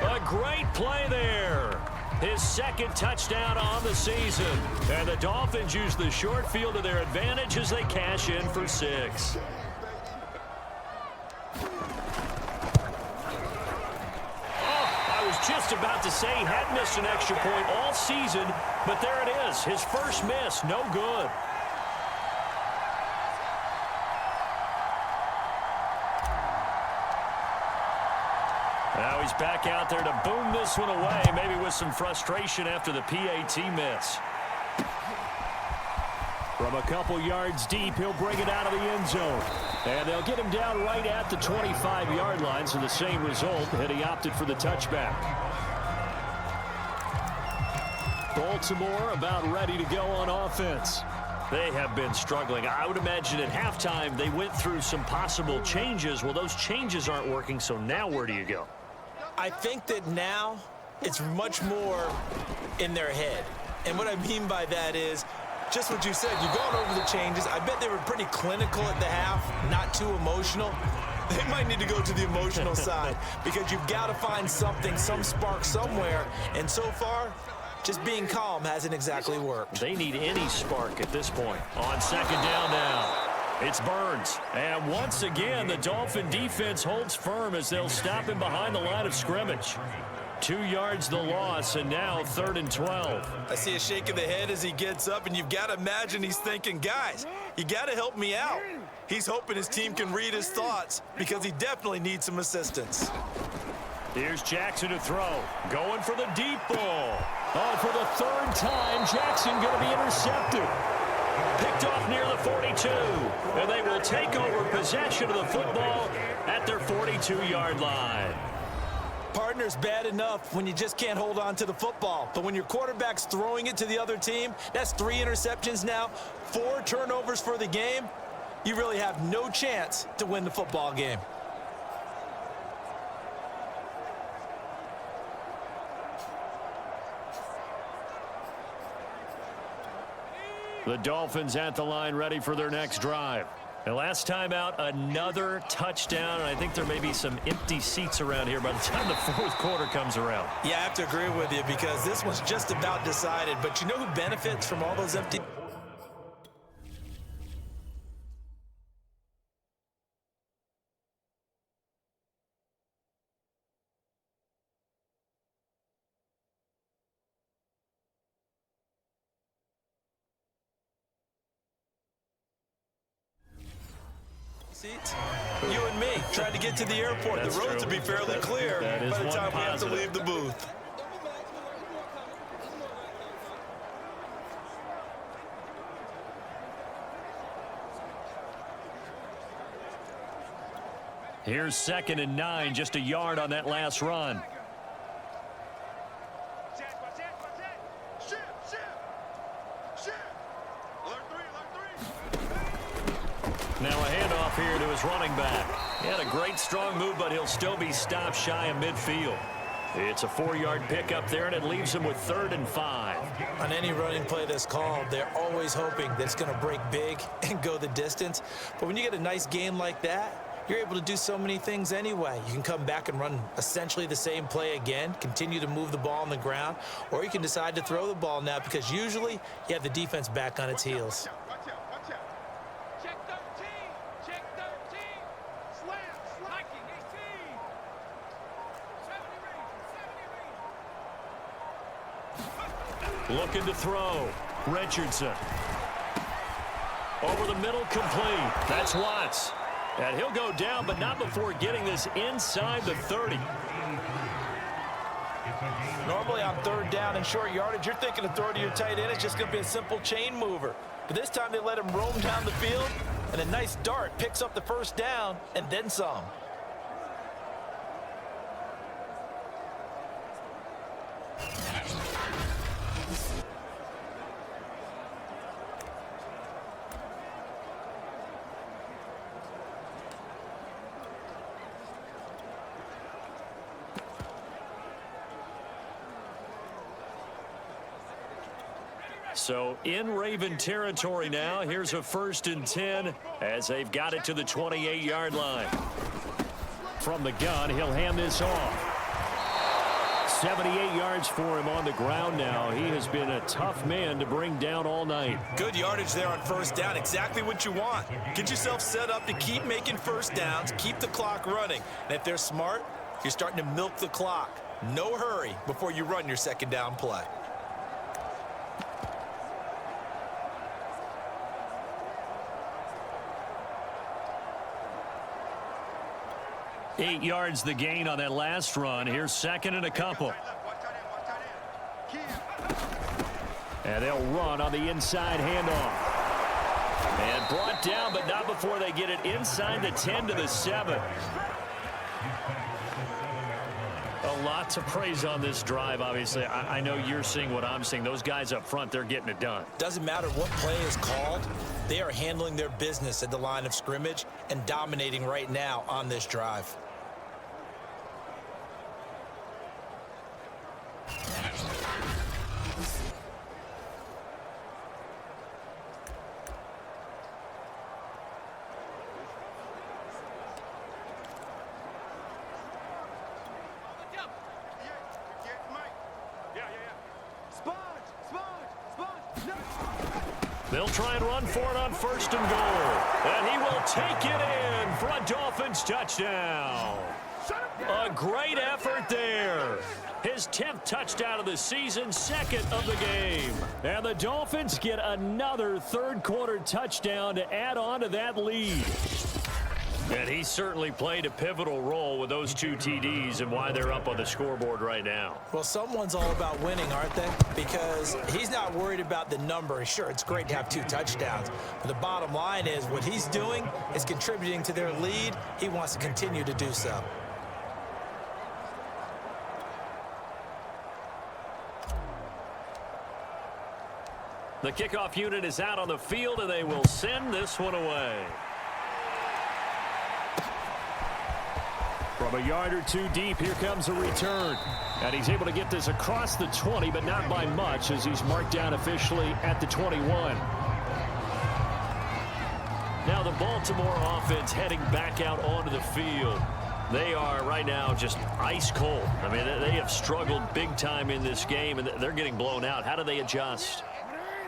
A great play there. His 2nd touchdown on the season. And the Dolphins use the short field to their advantage as they cash in for 6. Oh, I was just just about to say he had missed an extra point all season, but there it is. His first miss, no good. Now he's back out there to boom this one away, maybe with some frustration after the PAT miss. From a couple yards deep, he'll bring it out of the end zone. And they'll get him down right at the 25-yard line, so the same result, and he opted for the touchback. Baltimore about ready to go on offense. They have been struggling. I would imagine at halftime they went through some possible changes. Well, those changes aren't working, so now where do you go? I think that now it's much more in their head. And what I mean by that is just what you said. You've gone over the changes. I bet they were pretty clinical at the half, not too emotional. They might need to go to the emotional side because you've got to find something, some spark somewhere. And so far, just being calm hasn't exactly worked. They need any spark at this point. On second down now, it's Burns. And once again, the Dolphin defense holds firm as they'll stop him behind the line of scrimmage. 2 yards the loss, and now 3rd and 12. I see a shake of the head as he gets up, and you've got to imagine he's thinking, guys, you got to help me out. He's hoping his team can read his thoughts because he definitely needs some assistance. Here's Jackson to throw. Going for the deep ball. Oh, for the 3rd time, Jackson going to be intercepted. Picked off near the 42, and they will take over possession of the football at their 42-yard line. Partner's bad enough when you just can't hold on to the football. But when your quarterback's throwing it to the other team, that's 3 interceptions now, 4 turnovers for the game. You really have no chance to win the football game. The Dolphins at the line ready for their next drive. And last time out, another touchdown. And I think there may be some empty seats around here by the time the 4th quarter comes around. Yeah, I have to agree with you because this one's just about decided. But you know who benefits from all those empty... seats? You and me trying to get to the airport. That's the roads true. will be fairly clear by the time we have to leave the booth. Here's 2nd and 9, just a yard on that last run. Now a handoff here to his running back. He had a great strong move, but he'll still be stopped shy of midfield. It's a 4-yard pickup there, and it leaves him with 3rd and 5. On any running play that's called, they're always hoping that it's going to break big and go the distance. But when you get a nice game like that, you're able to do so many things anyway. You can come back and run essentially the same play again, continue to move the ball on the ground, or you can decide to throw the ball now because usually you have the defense back on its heels. Looking to throw. Richardson. Over the middle, complete. That's Watts. And he'll go down, but not before getting this inside the 30. Normally on 3rd down and short yardage, you're thinking of throwing to your tight end. It's just going to be a simple chain mover. But this time they let him roam down the field, and a nice dart picks up the 1st down and then some. So in Raven territory now, here's a 1st and 10 as they've got it to the 28-yard line. From the gun, he'll hand this off. 78 yards for him on the ground now. He has been a tough man to bring down all night. Good yardage there on 1st down. Exactly what you want. Get yourself set up to keep making 1st downs, keep the clock running. And if they're smart, you're starting to milk the clock. No hurry before you run your second down play. Eight yards the gain on that last run. Here's second and a couple. And they'll run on the inside handoff. And brought down, but not before they get it inside the 10 to the 7. A lot to praise on this drive, obviously. I know you're seeing what I'm seeing. Those guys up front, they're getting it done. Doesn't matter what play is called. They are handling their business at the line of scrimmage and dominating right now on this drive. They'll try and run for it on first and goal. And he will take it in for a Dolphins touchdown. A great effort there. His 10th touchdown of the season, second of the game. And the Dolphins get another third-quarter touchdown to add on to that lead. And he certainly played a pivotal role with those two TDs and why they're up on the scoreboard right now. Well, someone's all about winning, aren't they? Because he's not worried about the number. Sure, it's great to have 2 touchdowns. But the bottom line is what he's doing is contributing to their lead. He wants to continue to do so. The kickoff unit is out on the field, and they will send this one away. From a yard or two deep, here comes a return. And he's able to get this across the 20, but not by much, as he's marked down officially at the 21. Now the Baltimore offense heading back out onto the field. They are right now just ice cold. I mean, they have struggled big time in this game, and they're getting blown out. How do they adjust?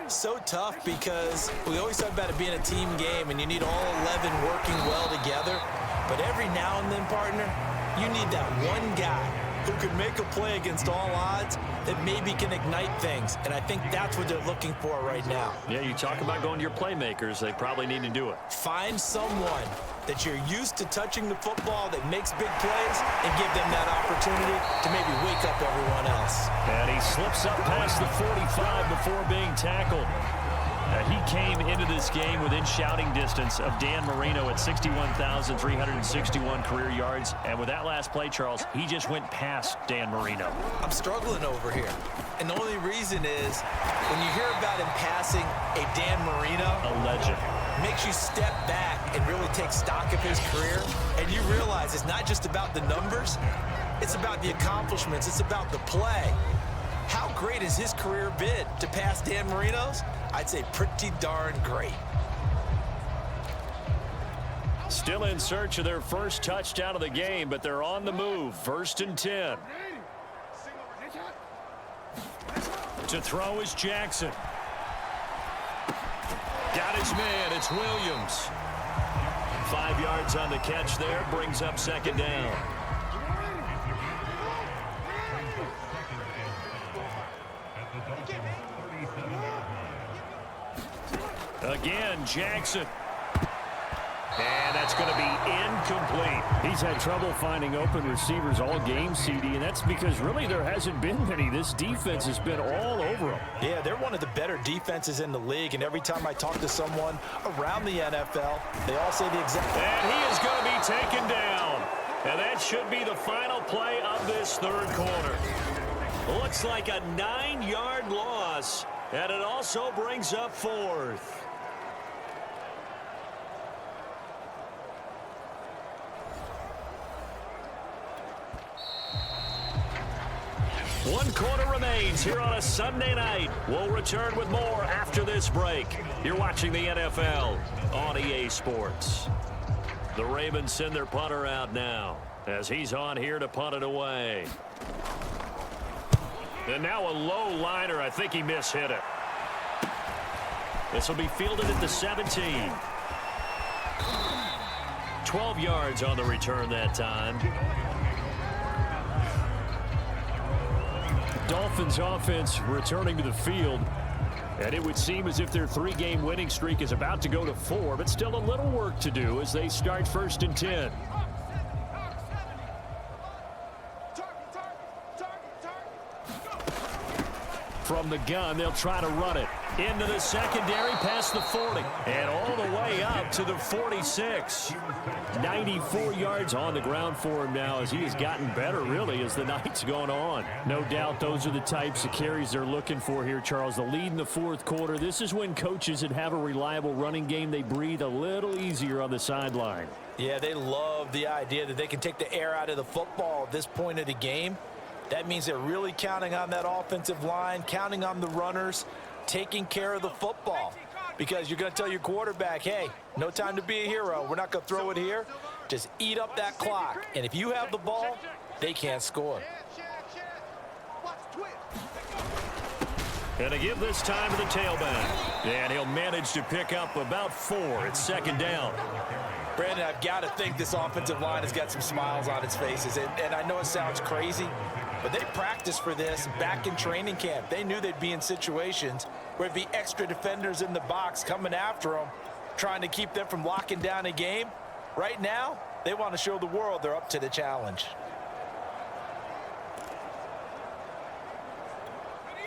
So tough because we always talk about it being a team game, and you need all 11 working well together. But every now and then, partner, you need that one guy who can make a play against all odds that maybe can ignite things. And I think that's what they're looking for right now. Yeah, you talk about going to your playmakers. They probably need to do it. Find someone that you're used to touching the football that makes big plays and give them that opportunity to maybe wake up everyone else. And he slips up past the 45 before being tackled. He came into this game within shouting distance of Dan Marino at 61,361 career yards. And with that last play, Charles, he just went past Dan Marino. I'm struggling over here. And the only reason is when you hear about him passing a Dan Marino, a legend, makes you step back and really take stock of his career. And you realize it's not just about the numbers. It's about the accomplishments. It's about the play. How great has his career been to pass Dan Marino's? I'd say pretty darn great. Still in search of their first touchdown of the game, but they're on the move. 1st and 10. To throw is Jackson. Got his man. It's Williams. 5 yards on the catch there. Brings up second down. Again, Jackson. And that's going to be incomplete. He's had trouble finding open receivers all game, CD, and that's because really there hasn't been many. This defense has been all over them. Yeah, they're one of the better defenses in the league, and every time I talk to someone around the NFL, they all say the exact... And he is going to be taken down. And that should be the final play of this third quarter. Looks like a 9-yard loss, and it also brings up 4th. One quarter remains here on a Sunday night. We'll return with more after this break. You're watching the NFL on EA Sports. The Ravens send their punter out now as he's on here to punt it away. And now a low liner. I think he mishit it. This will be fielded at the 17. 12 yards on the return that time. Dolphins offense returning to the field. And it would seem as if their 3-game winning streak is about to go to 4, but still a little work to do as they start 1st and 10. From the gun, they'll try to run it. Into the secondary, past the 40. And all the way up to the 46. 94 yards on the ground for him now as he has gotten better, really, as the night's gone on. No doubt those are the types of carries they're looking for here, Charles. The lead in the 4th quarter. This is when coaches that have a reliable running game, they breathe a little easier on the sideline. Yeah, they love the idea that they can take the air out of the football at this point of the game. That means they're really counting on that offensive line, counting on the runners, taking care of the football. Because you're going to tell your quarterback, hey, no time to be a hero. We're not going to throw it here. Just eat up that clock. And if you have the ball, they can't score. And to give this time to the tailback. And he'll manage to pick up about 4. It's 2nd down. Brandon, I've got to think this offensive line has got some smiles on its faces. And I know it sounds crazy, but they practiced for this back in training camp. They knew they'd be in situations where it'd be extra defenders in the box coming after them, trying to keep them from locking down a game. Right now, they want to show the world they're up to the challenge.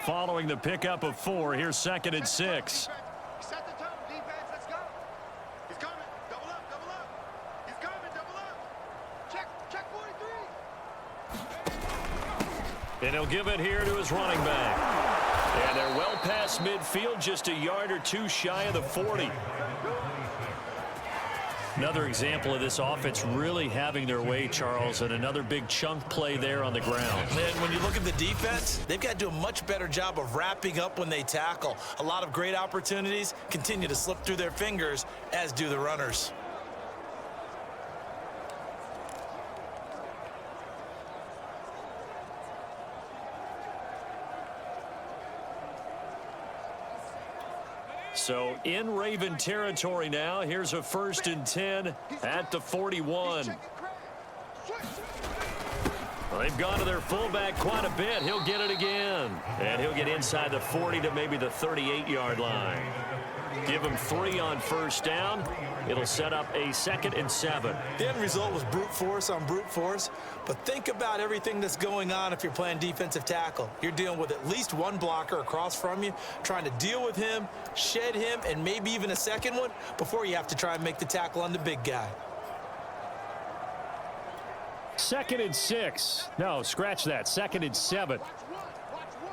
Following the pickup of 4, here's 2nd and 6. Set the tone, defense, let's go. He's coming, double up. He's coming, double up. Check 43. And he'll give it here to his running back. And they're well past midfield, just a yard or 2 shy of the 40. Another example of this offense really having their way, Charles, and another big chunk play there on the ground. And when you look at the defense, they've got to do a much better job of wrapping up when they tackle. A lot of great opportunities continue to slip through their fingers, as do the runners. So in Raven territory now. Here's a 1st and 10 at the 41. Well, they've gone to their fullback quite a bit. He'll get it again. And he'll get inside the 40 to maybe the 38-yard line. Give him 3 on 1st down. It'll set up a 2nd and 7. The end result was brute force on brute force. But think about everything that's going on if you're playing defensive tackle. You're dealing with at least one blocker across from you, trying to deal with him, shed him, and maybe even a second one before you have to try and make the tackle on the big guy. 2nd and 6. No, scratch that. 2nd and 7. Watch one.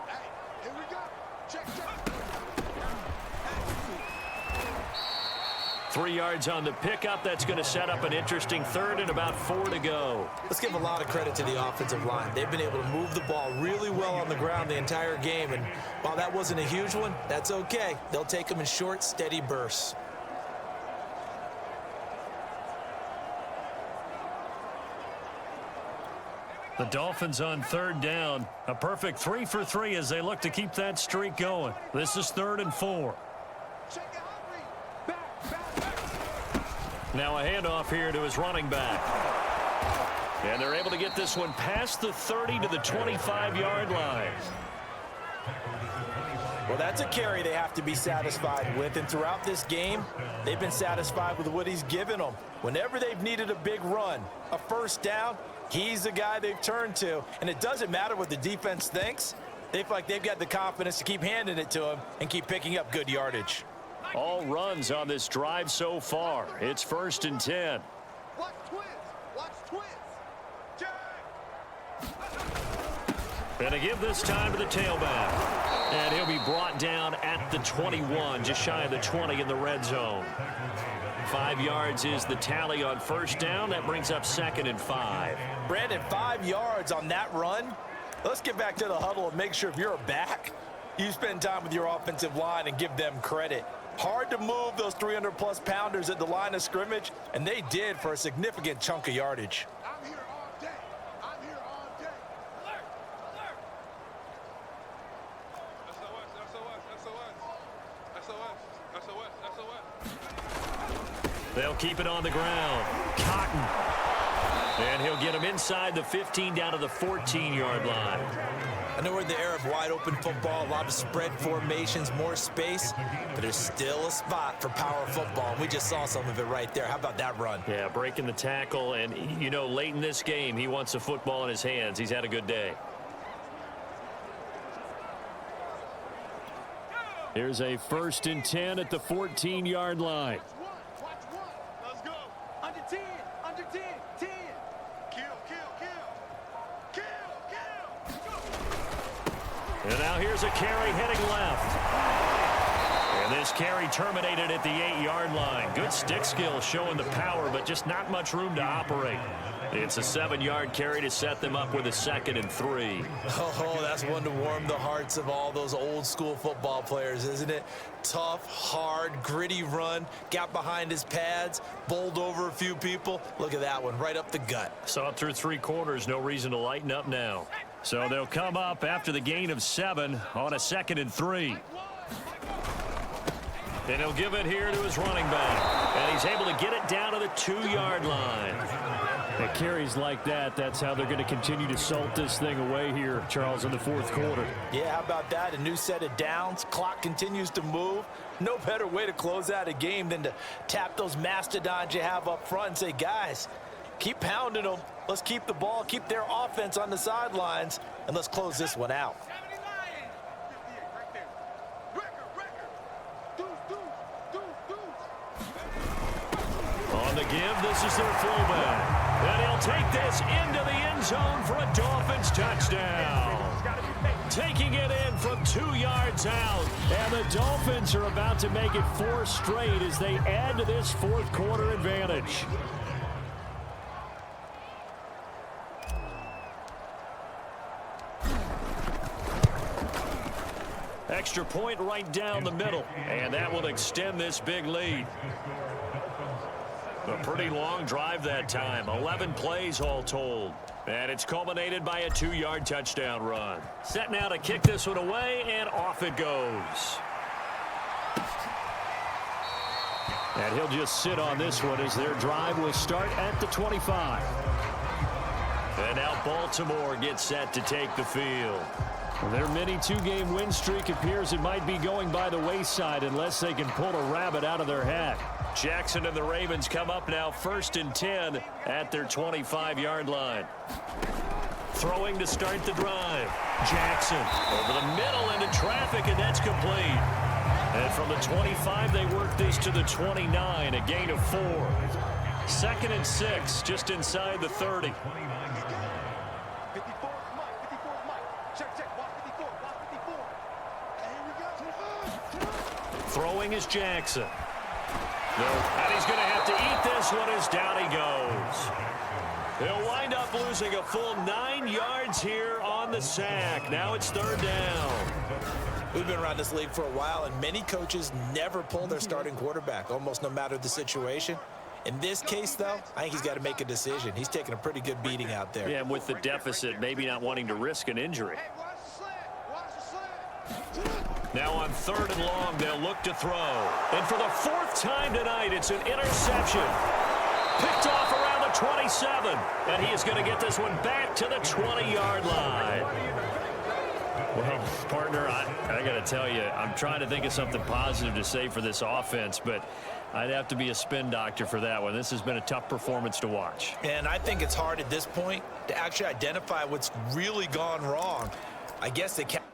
Hey, here we go. Check. 3 yards on the pickup. That's going to set up an interesting 3rd and about 4 to go. Let's give a lot of credit to the offensive line. They've been able to move the ball really well on the ground the entire game. And while that wasn't a huge one, that's okay. They'll take them in short, steady bursts. The Dolphins on 3rd down. A perfect 3 for 3 as they look to keep that streak going. This is 3rd and 4. Now a handoff here to his running back. And they're able to get this one past the 30 to the 25-yard line. Well, that's a carry they have to be satisfied with. And throughout this game, they've been satisfied with what he's given them. Whenever they've needed a big run, a 1st down, he's the guy they've turned to. And it doesn't matter what the defense thinks. They feel like they've got the confidence to keep handing it to him and keep picking up good yardage. All runs on this drive so far. It's 1st and 10. Watch twins. And to give this time to the tailback. And he'll be brought down at the 21, just shy of the 20 in the red zone. 5 yards is the tally on 1st down. That brings up 2nd and 5. Brandon, 5 yards on that run. Let's get back to the huddle and make sure if you're a back, you spend time with your offensive line and give them credit. Hard to move those 300-plus pounders at the line of scrimmage, and they did for a significant chunk of yardage. I'm here all day. They'll keep it on the ground. Cotton. And he'll get him inside the 15 down to the 14-yard line. I know we're in the era of wide-open football, a lot of spread formations, more space, but there's still a spot for power football, and we just saw some of it right there. How about that run? Yeah, breaking the tackle, and, you know, late in this game, he wants the football in his hands. He's had a good day. Here's a 1st and 10 at the 14-yard line. Watch one. Let's go. Under 10. Under 10. 10. Kill. And now here's a carry heading left. And this carry terminated at the 8-yard line. Good stick skill showing the power, but just not much room to operate. It's a 7-yard carry to set them up with a 2nd and 3. Oh, that's one to warm the hearts of all those old-school football players, isn't it? Tough, hard, gritty run, got behind his pads, bowled over a few people. Look at that one, right up the gut. Saw it through 3 quarters, no reason to lighten up now. So they'll come up after the gain of 7 on a 2nd and 3. And he'll give it here to his running back. And he's able to get it down to the 2-yard line. At carries like that, that's how they're going to continue to salt this thing away here, Charles, in the 4th quarter. Yeah, how about that? A new set of downs. Clock continues to move. No better way to close out a game than to tap those mastodons you have up front and say, guys, keep pounding them. Let's keep the ball, keep their offense on the sidelines, and let's close this one out. On the give, this is their fullback. And he'll take this into the end zone for a Dolphins touchdown. Taking it in from 2 yards out. And the Dolphins are about to make it 4 straight as they add to this 4th quarter advantage. Extra point right down the middle. And that will extend this big lead. A pretty long drive that time. 11 plays all told. And it's culminated by a 2-yard touchdown run. Set now to kick this one away, and off it goes. And he'll just sit on this one as their drive will start at the 25. And now Baltimore gets set to take the field. Their mini 2-game win streak appears it might be going by the wayside unless they can pull a rabbit out of their hat. Jackson and the Ravens come up now 1st and 10 at their 25-yard line. Throwing to start the drive. Jackson over the middle into traffic, and that's complete. And from the 25, they work this to the 29, a gain of 4. 2nd and 6, just inside the 30. 54, Mike. Check. Watch 54. And here we go. Throwing is Jackson. And he's going to have to eat this one as down he goes. He'll wind up losing a full 9 yards here on the sack. Now it's 3rd down. We've been around this league for a while, and many coaches never pull their starting quarterback, almost no matter the situation. In this case, though, I think he's got to make a decision. He's taking a pretty good beating out there. Yeah, and with the deficit, maybe not wanting to risk an injury. Hey, watch the slant. Now on 3rd and long, they'll look to throw. And for the 4th time tonight, it's an interception. Picked off around the 27. And he is going to get this one back to the 20-yard line. Well, partner, I got to tell you, I'm trying to think of something positive to say for this offense, but I'd have to be a spin doctor for that one. This has been a tough performance to watch. And I think it's hard at this point to actually identify what's really gone wrong. I guess they can't.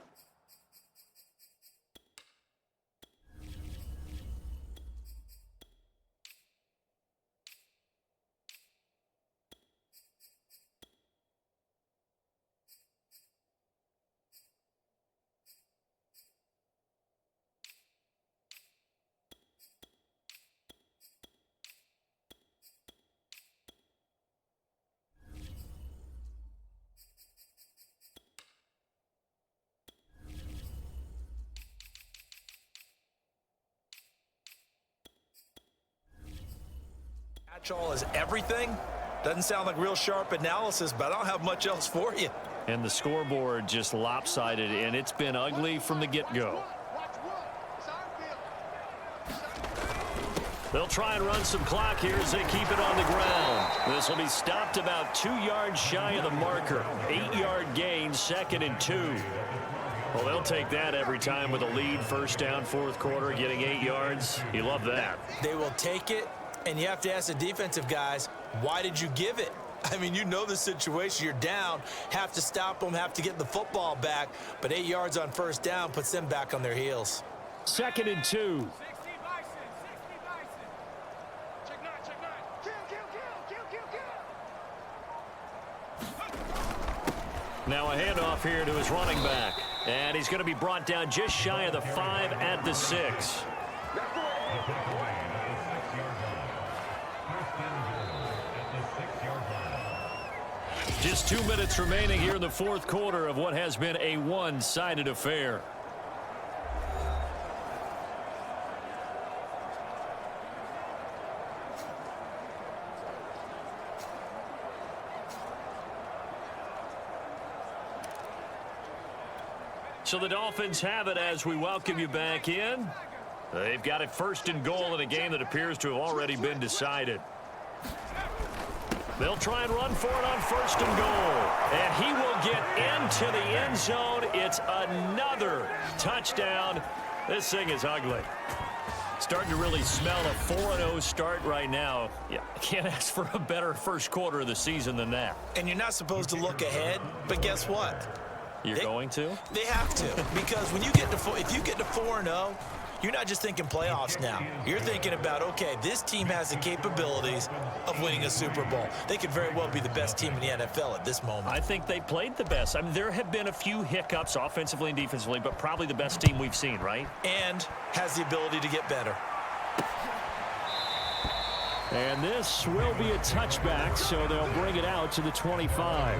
All is everything. Doesn't sound like real sharp analysis, but I don't have much else for you. And the scoreboard just lopsided, and it's been ugly from the get-go. They'll try and run some clock here as they keep it on the ground. This will be stopped about 2 yards shy of the marker. 8-yard gain, 2nd and 2. Well, they'll take that every time with a lead, first down, fourth quarter, getting 8 yards. You love that. They will take it, and you have to ask the defensive guys, why did you give it? I mean, you know the situation. You're down, have to stop them, have to get the football back, but 8 yards on first down puts them back on their heels. 2nd and 2. Now a handoff here to his running back. And he's going to be brought down just shy of the 5 at the 6. Just 2 minutes remaining here in the fourth quarter of what has been a one-sided affair. So the Dolphins have it as we welcome you back in. They've got it 1st and goal in a game that appears to have already been decided. They'll try and run for it on 1st and goal. And he will get into the end zone. It's another touchdown. This thing is ugly. Starting to really smell a 4-0 start right now. Yeah, I can't ask for a better first quarter of the season than that. And you're not supposed to look ahead, but guess what? You're going to? They have to, because when you get to if you get to 4-0, you're not just thinking playoffs now. You're thinking about, okay, this team has the capabilities of winning a Super Bowl. They could very well be the best team in the NFL at this moment. I think they played the best. I mean, there have been a few hiccups offensively and defensively, but probably the best team we've seen, right? And has the ability to get better. And this will be a touchback, so they'll bring it out to the 25.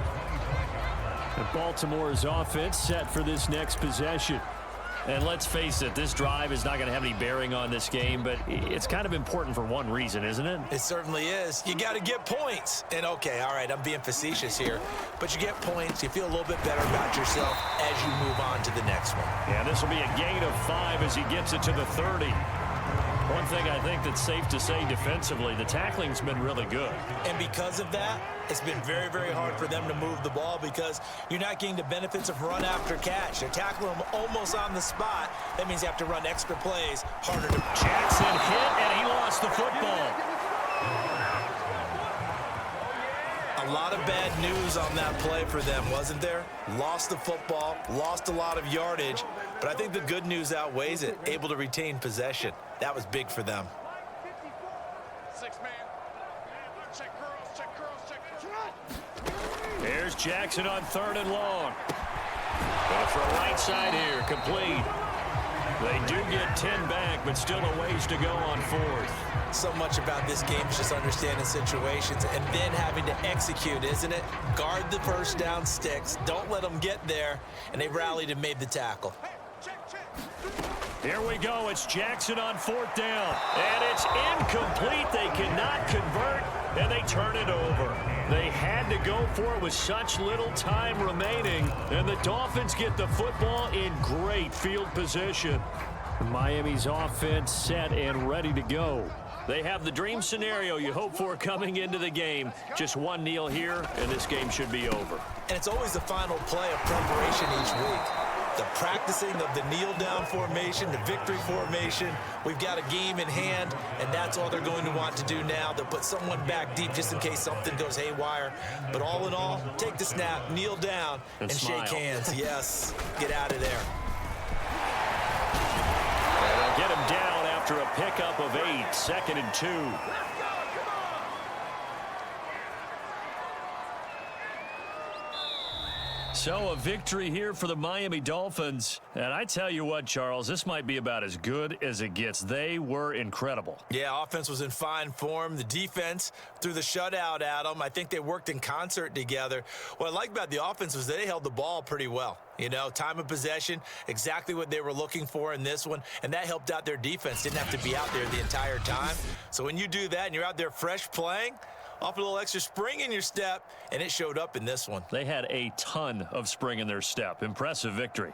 And Baltimore's offense set for this next possession. And let's face it, this drive is not going to have any bearing on this game, but it's kind of important for one reason, isn't it? It certainly is. You got to get points. And, okay, all right, I'm being facetious here, but you get points. You feel a little bit better about yourself as you move on to the next one. Yeah, this will be a gain of 5 as he gets it to the 30. One thing I think that's safe to say defensively, the tackling's been really good. And because of that, it's been very, very hard for them to move the ball because you're not getting the benefits of run after catch. They're tackling them almost on the spot. That means you have to run extra plays, harder to... Jackson hit, and he lost the football. A lot of bad news on that play for them, wasn't there? Lost the football, lost a lot of yardage, but I think the good news outweighs it. Able to retain possession. That was big for them. 6-man. Check girls, check. There's Jackson on 3rd and long. Going for a right side here, complete. They do get 10 back, but still a ways to go on 4th. So much about this game is just understanding situations and then having to execute, isn't it? Guard the first down sticks. Don't let them get there. And they rallied and made the tackle. Here we go. It's Jackson on 4th down. And it's incomplete. They cannot convert, and they turn it over. They had to go for it with such little time remaining. And the Dolphins get the football in great field position. Miami's offense set and ready to go. They have the dream scenario you hope for coming into the game. Just one kneel here, and this game should be over. And it's always the final play of preparation each week. The practicing of the kneel-down formation, the victory formation. We've got a game in hand, and that's all they're going to want to do now. They'll put someone back deep just in case something goes haywire. But all in all, take the snap, kneel down, and shake hands. Yes, get out of there. They'll get him down after a pickup of 8, 2nd and 2. So a victory here for the Miami Dolphins. And I tell you what, Charles, this might be about as good as it gets. They were incredible. Yeah, offense was in fine form. The defense threw the shutout at them. I think they worked in concert together. What I like about the offense was they held the ball pretty well. You know, time of possession, exactly what they were looking for in this one, and that helped out their defense. Didn't have to be out there the entire time. So when you do that and you're out there fresh playing, off a little extra spring in your step, and it showed up in this one. They had a ton of spring in their step. Impressive victory.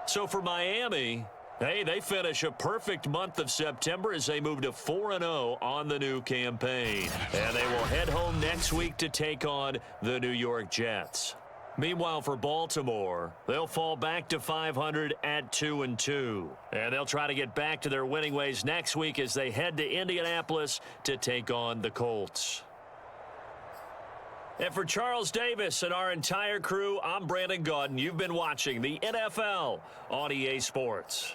So for Miami, Hey, they finish a perfect month of September as they move to 4-0 on the new campaign. And they will head home next week to take on the New York Jets. Meanwhile, for Baltimore, they'll fall back to 500 at 2-2. And they'll try to get back to their winning ways next week as they head to Indianapolis to take on the Colts. And for Charles Davis and our entire crew, I'm Brandon Gaudin. You've been watching the NFL on EA Sports.